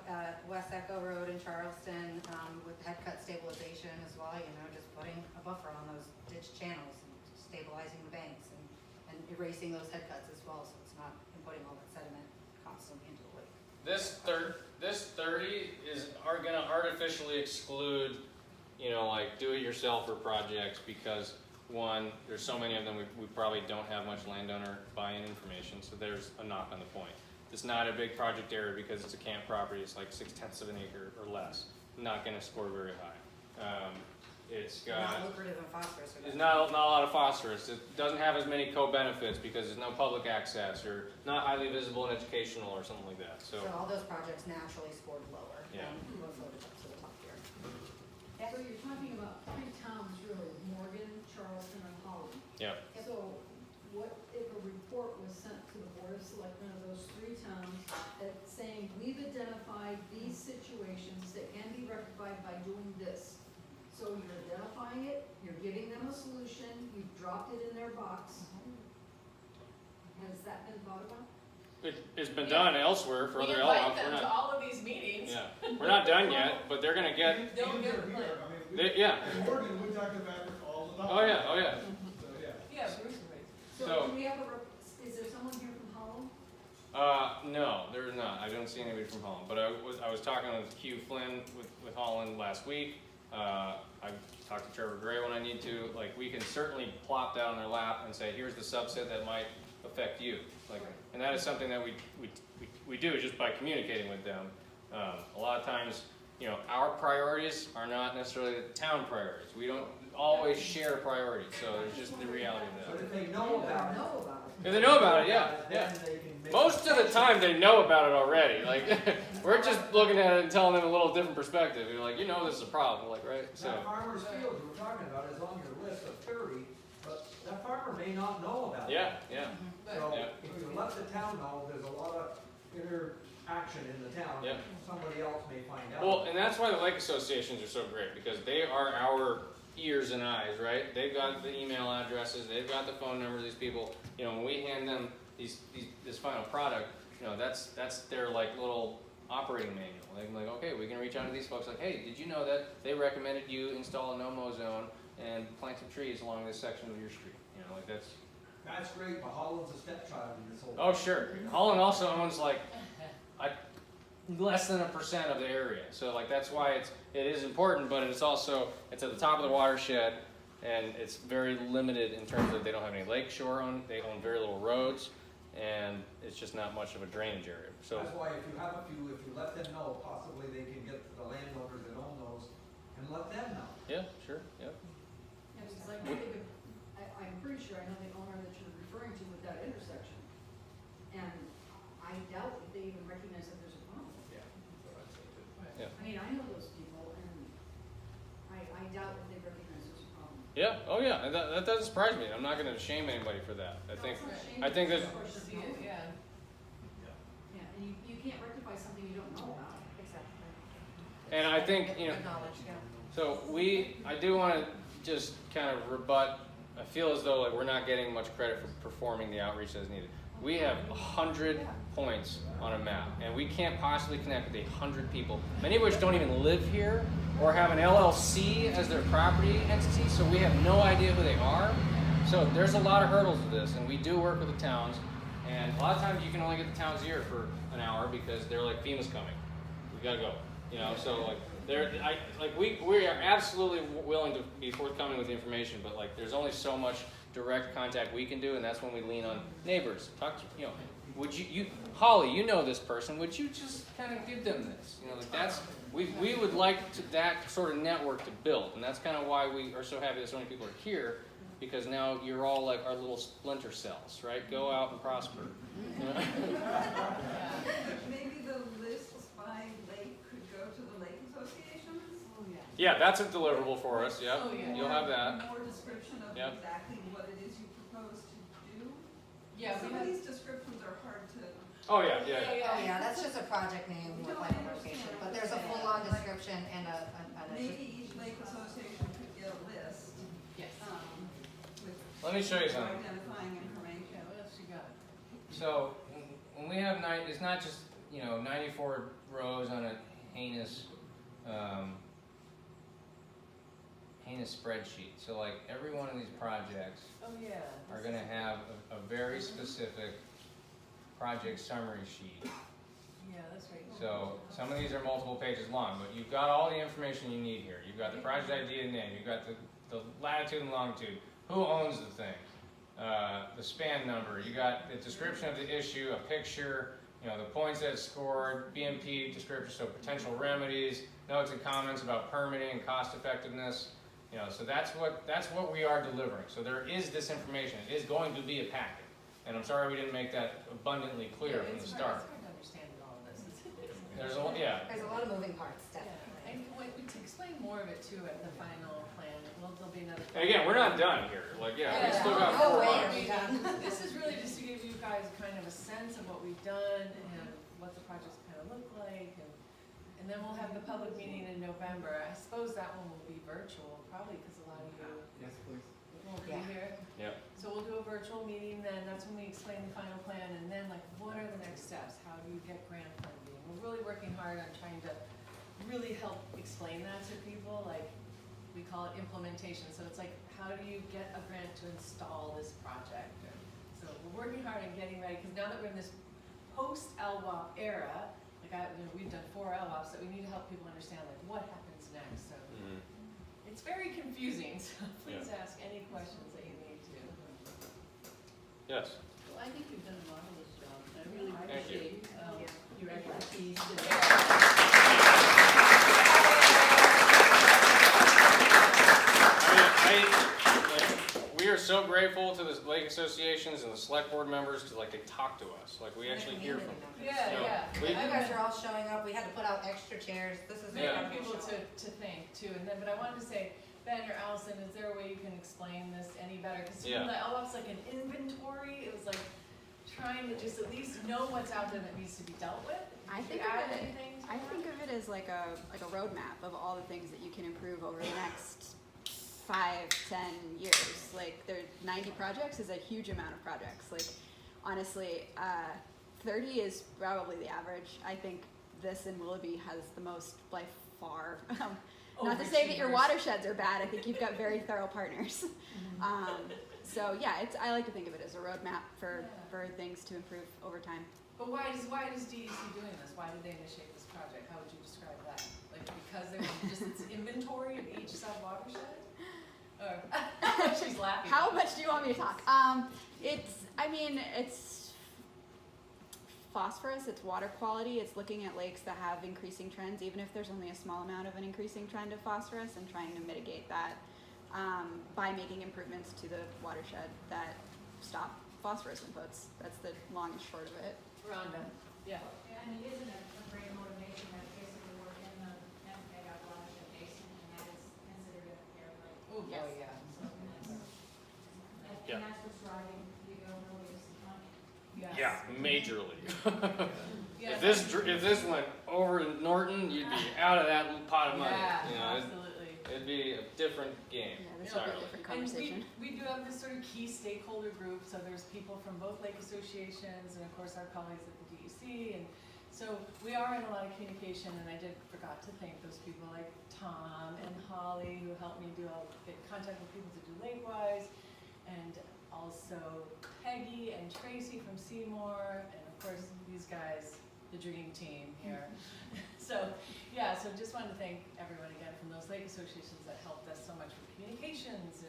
West Echo Road in Charleston with head cut stabilization as well, just putting a buffer on those ditch channels and stabilizing the banks and erasing those head cuts as well, so it's not inputting all that sediment constantly into the lake. This 30 are going to artificially exclude, like do-it-yourselfer projects because one, there's so many of them, we probably don't have much landowner buy-in information, so there's a knock on the point. It's not a big project area because it's a camp property, it's like 0.6 of an acre or less. Not going to score very high. It's got not lucrative in phosphorus. There's not a lot of phosphorus. It doesn't have as many co-benefits because there's no public access or not highly visible and educational or something like that. So all those projects naturally scored lower Yeah. than what floated up to the top here. So you're talking about 3 towns really, Morgan, Charleston, and Holland. yeah. So what if a report was sent to the Board of Selectmen of those 3 towns saying, we've identified these situations that can be rectified by doing this? So you're identifying it, you're giving them a solution, you've dropped it in their box. Has that been thought about? It's been done elsewhere for other We LWAPs. invite them to all of these meetings. Yeah, we're not done yet, but they're gonna get. They'll get Here, like- I mean, Yeah. in Morgan, we talk about it all the time. Oh yeah. Oh yeah. So, yeah. Yeah, Bruce raised. So So- do we have is there someone here from Holland? No, there's not. I don't see anybody from Holland. But I was talking with Hugh Flynn with Holland last week. I talked to Trevor Gray when I need to. Like, we can certainly plop that on their lap and say, here's the subset that might affect you. Like, and that is something that we do just by communicating with them. A lot of times, our priorities are not necessarily the town priorities. We don't always share priorities. So there's just the reality of But that. if they know about it. If they know about it, yeah. Then they can make. Most of the time, they know about it already. Like, we're just looking at it and telling them a little different perspective. You're like, this is a problem, like, right? So, That farmer's field you were talking about is on your list of 30 but that farmer may not know about it. Yeah, yeah, So, Yeah. if you let the town know, there's a lot of interaction in the town. Yeah. Somebody else may find out. well, and that's why the lake associations are so great, because they are our ears and eyes, right? They've got the email addresses, they've got the phone numbers of these people, you know, when we hand them this final product, you know, that's their like little operating manual. They're like, okay, we can reach out to these folks like, hey, did you know that they recommended you install a no-mow zone and plant some trees along this section of your street? You know, like That's great, but Holland's a stepchild in this whole. oh sure. Holland also owns like less than 1% of the area. So like that's why it is important, but it's also, it's at the top of the watershed, and it's very limited in terms of they don't have any lake shore they own very little roads, and it's just not much of a drainage area. So That's why if you let them know, possibly they can get the landowners that own those and let them know. yeah, sure, yeah. Yeah, because like, I think I'm pretty sure I know the owner that you're referring to with that intersection. And I doubt if they even recognize that there's a problem. Yeah. I mean, I know those people, and I doubt if they recognize there's a problem. Yeah, oh yeah, and that doesn't surprise me. I'm not going to shame anybody for that. I think that See it, yeah. Yeah, and you can't rectify something you don't know about. Exactly. and I think, you know, Good knowledge, yeah. so I do want to just kind of rebut, I feel as though like we're not getting much credit for performing the outreach as needed. We have 100 points on a map, and we can't possibly connect with 100 people, many of which don't even live here or have an LLC as their property entity, so we have no idea who they are. So there's a lot of hurdles to this, and we do work with the towns, and a lot of times you can only get the town's ear for an hour because they're like, FEMA's coming, we gotta go, you know. So like we are absolutely willing to be forthcoming with the information, but like there's only so much direct contact we can do, and that's when we lean on neighbors. Talk to, you know, would you Holly, you know this person, would you just kind of give them this? You know, like that's, we would like that sort of network to build, and that's kind of why we are so happy that so many people are here, because now you're all like our little splinter cells, right? Go out and prosper. You know? Maybe the lists by lake could go to the lake associations? Oh, yeah. Yeah, that's a deliverable for us. Yep, Oh, yeah. you'll have that. More description of Yep. exactly what it is you propose to do? Yeah, we Some of have, these descriptions are hard to. Oh yeah, yeah. Oh, yeah, that's just a project name with like a location, but there's a full-on description and a Maybe each lake association could get a list, yes. with Let me show you something. identifying information. Yeah, what else you got? So when we have it's not just, you know, 94 rows on a heinous spreadsheet. So like every one of these projects Oh, yeah. are going to have a very specific project summary sheet. Yeah, that's right. So some of these are multiple pages long, but you've got all the information you need here. You've got the project ID and name. You've got the latitude and longitude. Who owns the thing? The span number. You got the description of the issue, a picture, you know, the points that it scored, BMP description, so potential remedies, notes and comments about permitting and cost effectiveness. You know, so that's what we are delivering. So there is this information. It is going to be a packet. And I'm sorry we didn't make that abundantly clear from the start. It's hard to understand all of this. There's There's a lot of moving parts, Yeah, definitely. and to explain more of it too at the final plan, there'll be another. And again, we're not done here. Like, yeah, we still got No 4 way are months. we done. This is really just to give you guys kind of a sense of what we've done and what the projects kind of look like, and then we'll have the public meeting in November. I suppose that one will be virtual, probably because a lot of you Yes, please. won't be Yeah. here. Yep. So we'll do a virtual meeting then, that's when we explain the final plan, and then like, what are the next steps? How do you get grant funding? We're really working hard on trying to really help explain that to people, like, we call it implementation, so it's like, how do you get a grant to install this project? So we're working hard on getting ready, because now that we're in this post-LWAP era, like we've done 4 LWAPs, that we need to help people understand like what happens next, so. It's very confusing, so please ask any questions that you need to. Yes. Well, I think you've done a marvelous job. I really Thank you. appreciate your expertise. We are so grateful to the lake associations and the select board members to like they talk to us. Like we actually hear from them. Yeah, You know, yeah. You guys are all showing up, we had to put out extra chairs, this is Yeah. For people to think too, and then, but I wanted to say, Ben or Allison, is there a way you can explain this any better? Because to Yeah. me, the LWAP's like an inventory. It was like trying to just at least know what's out there that needs to be dealt with. I Did you think of add it- anything to I that? think of it as like a roadmap of all the things that you can improve over the next 5, 10 years. Like there 90 projects is a huge amount of projects. Like honestly, 30 is probably the average. I think this in Willoughby has the most by far. Not to say that your Overachievers. watersheds are bad. I think you've got very thorough partners. So yeah, I like to think of it as a roadmap for things to improve over time. But why is DEC doing this? Why did they initiate this project? How would you describe that? Like because they want just its inventory of each sub watershed? Or she's laughing. How much do you want me to talk? It's phosphorus, it's water quality, it's looking at lakes that have increasing trends, even if there's only a small amount of an increasing trend of phosphorus, and trying to mitigate that by making improvements to the watershed that stop phosphorus inputs. That's the long and short of it. Rhonda, yeah. And it isn't a great motivation that basically work in the Mega watershed basin, and that is considered a airway. Oh, Yes. yeah. Yeah. And that's what's driving the availability of some money. Yes. Yeah, majorly. Yes. If this went over to Norton, you'd be out of that pot of money. Yeah, You know, absolutely. it'd be a different game. Yeah, this will be a entirely. different And conversation. we do have this sort of key stakeholder group, so there's people from both lake associations and of course our colleagues at the DEC, and so we are in a lot of communication, and I forgot to thank those people like Tom and Holly who helped me get contact with people to do Lakewise, and also Peggy and Tracy from Seymour, and of course these guys, the dream team here. So just wanted to thank everyone again from those lake associations that helped us so much with communications,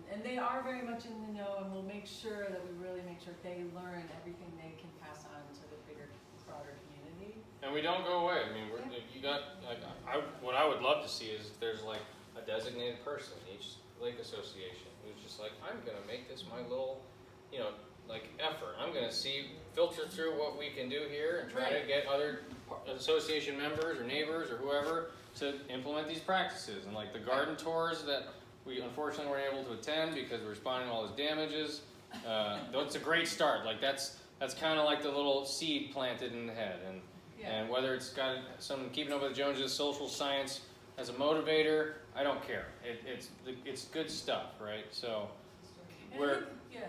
and they are very much in the know, and we'll make sure that we really make sure they learn everything they can pass on to the bigger, broader community. And we don't go away. I mean, what I would love to see is if there's like a designated person in each lake association who's just like, I'm gonna make this my little, effort. I'm gonna filter through what we can do here and try to get other association members or neighbors or whoever to implement these practices. And like the garden tours that we unfortunately weren't able to attend because we're responding to all those damages, that's a great start. Like that's kind of like the little seed planted in the head. And whether it's got some keeping up with the Joneses, social science as a motivator, I don't care. It's good stuff, right? So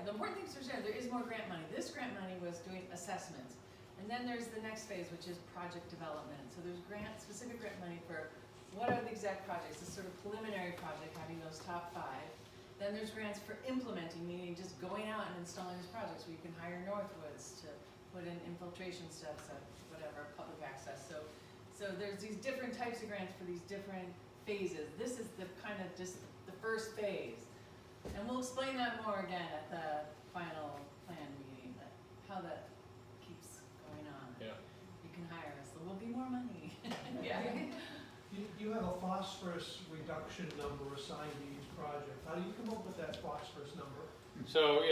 The important thing to understand, there is more grant money. This grant money was doing assessments. And then there's the next phase, which is project development. So there's specific grant money for what are the exact projects, this sort of preliminary project, having those top 5. Then there's grants for implementing, meaning just going out and installing these projects where you can hire Northwoods to put in infiltration steps at whatever, public access. So there's these different types of grants for these different phases. This is the kind of just the first phase. And we'll explain that more again at the final plan meeting, how that keeps going on. Yeah. You can hire us, there will be more money. Yeah. You have a phosphorus reduction number assigned to each project. How do you come up with that phosphorus number? So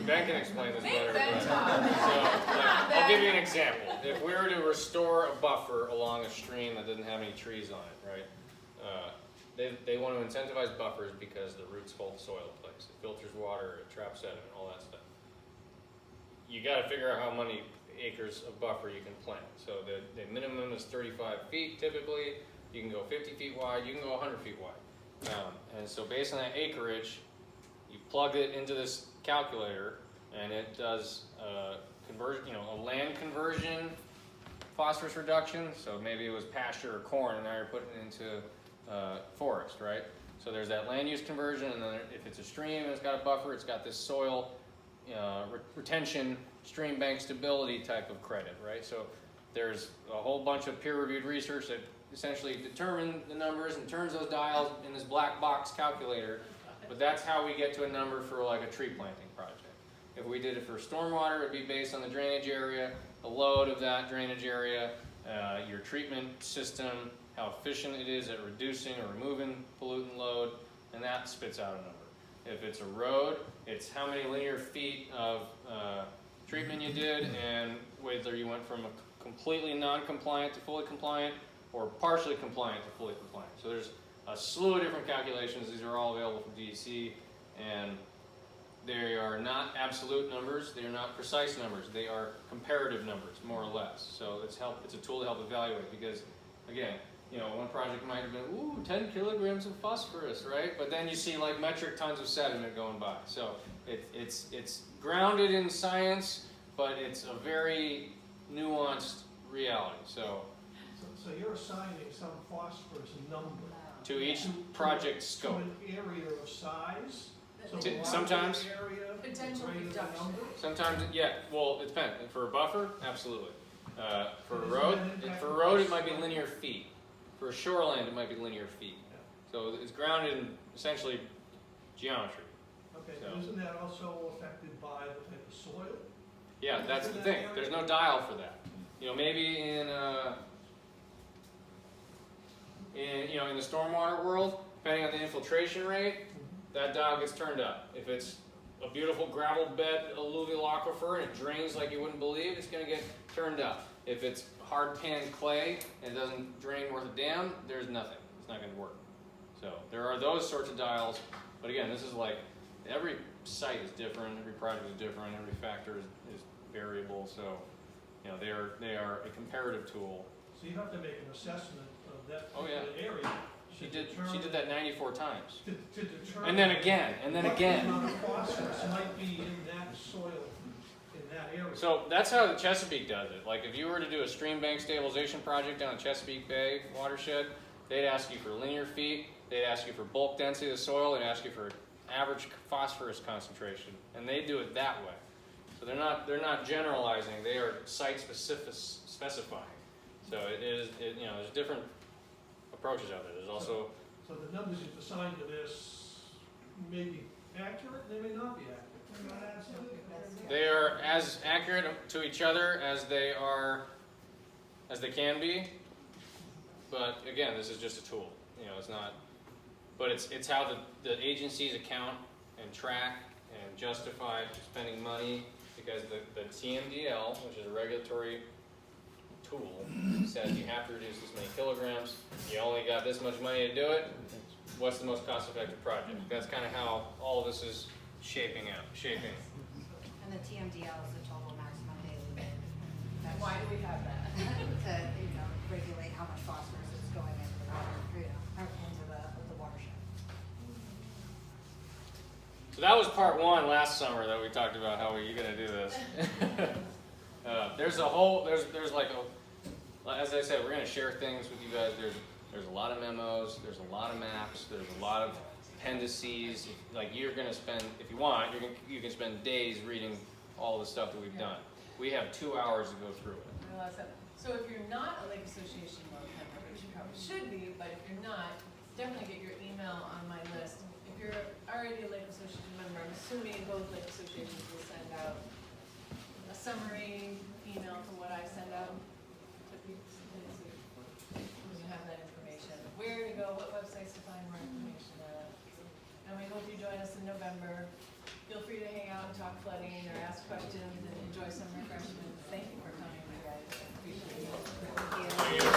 Ben can explain this better. Ben but- talk. I'll give you an example. If we were to restore a buffer along a stream that didn't have any trees on it, right? They want to incentivize buffers because the roots hold the soil in place. It filters water, it traps sediment, all that stuff. You got to figure out how many acres of buffer you can plant. So the minimum is 35 feet typically. You can go 50 feet wide, you can go 100 feet wide. And so based on that acreage, you plug it into this calculator, and it does a land conversion phosphorus reduction. So maybe it was pasture or corn, and now you're putting it into forest, right? So there's that land use conversion, and then if it's a stream and it's got a buffer, it's got this soil retention, stream bank stability type of credit, right? So there's a whole bunch of peer-reviewed research that essentially determine the numbers and turns those dials in this black box calculator. But that's how we get to a number for like a tree planting project. If we did it for stormwater, it'd be based on the drainage area, the load of that drainage area, your treatment system, how efficient it is at reducing or removing pollutant load, and that spits out a number. If it's a road, it's how many linear feet of treatment you did, and whether you went from a completely non-compliant to fully compliant, or partially compliant to fully compliant. So there's a slew of different calculations. These are all available from DEC, and they are not absolute numbers. They are not precise numbers. They are comparative numbers, more or less. So it's a tool to help evaluate, because, again, you know, one project might have been, ooh, 10 kilograms of phosphorus, right? But then you see like metric tons of sediment going by. So it's grounded in science, but it's a very nuanced reality. So So you're assigning some phosphorus number. to each project scope. To an area of size? So To- the larger sometimes- the area, the Potential greater the reduction. number? Sometimes, yeah, well, it depends. For a buffer, absolutely. For a Doesn't road, that impact for a the road, it cost? might be linear feet. For a shoreline, it might be linear feet. So it's grounded in essentially geometry. Okay, So- isn't that also affected by the type of soil? Yeah, that's the thing. There's no dial for that. You know, maybe in in the stormwater world, depending on the infiltration rate, that dial gets turned up. If it's a beautiful gravel bed alluvial aquifer and it drains like you wouldn't believe, it's going to get turned up. If it's hard pan clay and it doesn't drain worth a damn, there's nothing. It's not going to work. So there are those sorts of dials, but again, this is like every site is different, every project is different, every factor is variable. So you know they are a comparative tool. So you have to make an assessment of that Oh, yeah. particular area. She to did determine- that 94 times. To determine. And then again, and then what again. amount of phosphorus might be in that soil, in that area. So that's how the Chesapeake does it. Like if you were to do a stream bank stabilization project down a Chesapeake Bay watershed, they'd ask you for linear feet, they'd ask you for bulk density of the soil, they'd ask you for average phosphorus concentration, and they do it that way. So they're not generalizing; they are site specifying. So there's different approaches out there. There's also So the numbers you've assigned to this may be accurate, they may not be accurate. They're not absolute. they are as accurate to each other as they can be. But again, this is just a tool. You know, it's not. But it's how the agencies account and track and justify spending money, because the TMDL, which is a regulatory tool, says you have to reduce this many kilograms. You only got this much money to do it. What's the most cost-effective project? That's kind of how all of this is shaping. And the TMDL is the total maximum daily load. And why do we have that? To, regulate how much phosphorus is going into the water, or into the watershed. So that was part one last summer that we talked about how we're going to do this. There's like as I said, we're going to share things with you guys. There's a lot of memos, there's a lot of maps, there's a lot of appendices. Like you're going to spend, if you want, you can spend days reading all the stuff that we've done. We have 2 hours to go through it. So if you're not a Lake Association member, which you probably should be, but if you're not, definitely get your email on my list. If you're already a Lake Association member, I'm assuming both Lake Associations will send out a summary email to what I send out to people. When you have that information, where to go, what websites to find more information at. And we hope you join us in November. Feel free to hang out and talk flooding or ask questions and enjoy some refreshments. Thank you for coming, you guys. I appreciate it. Thank you.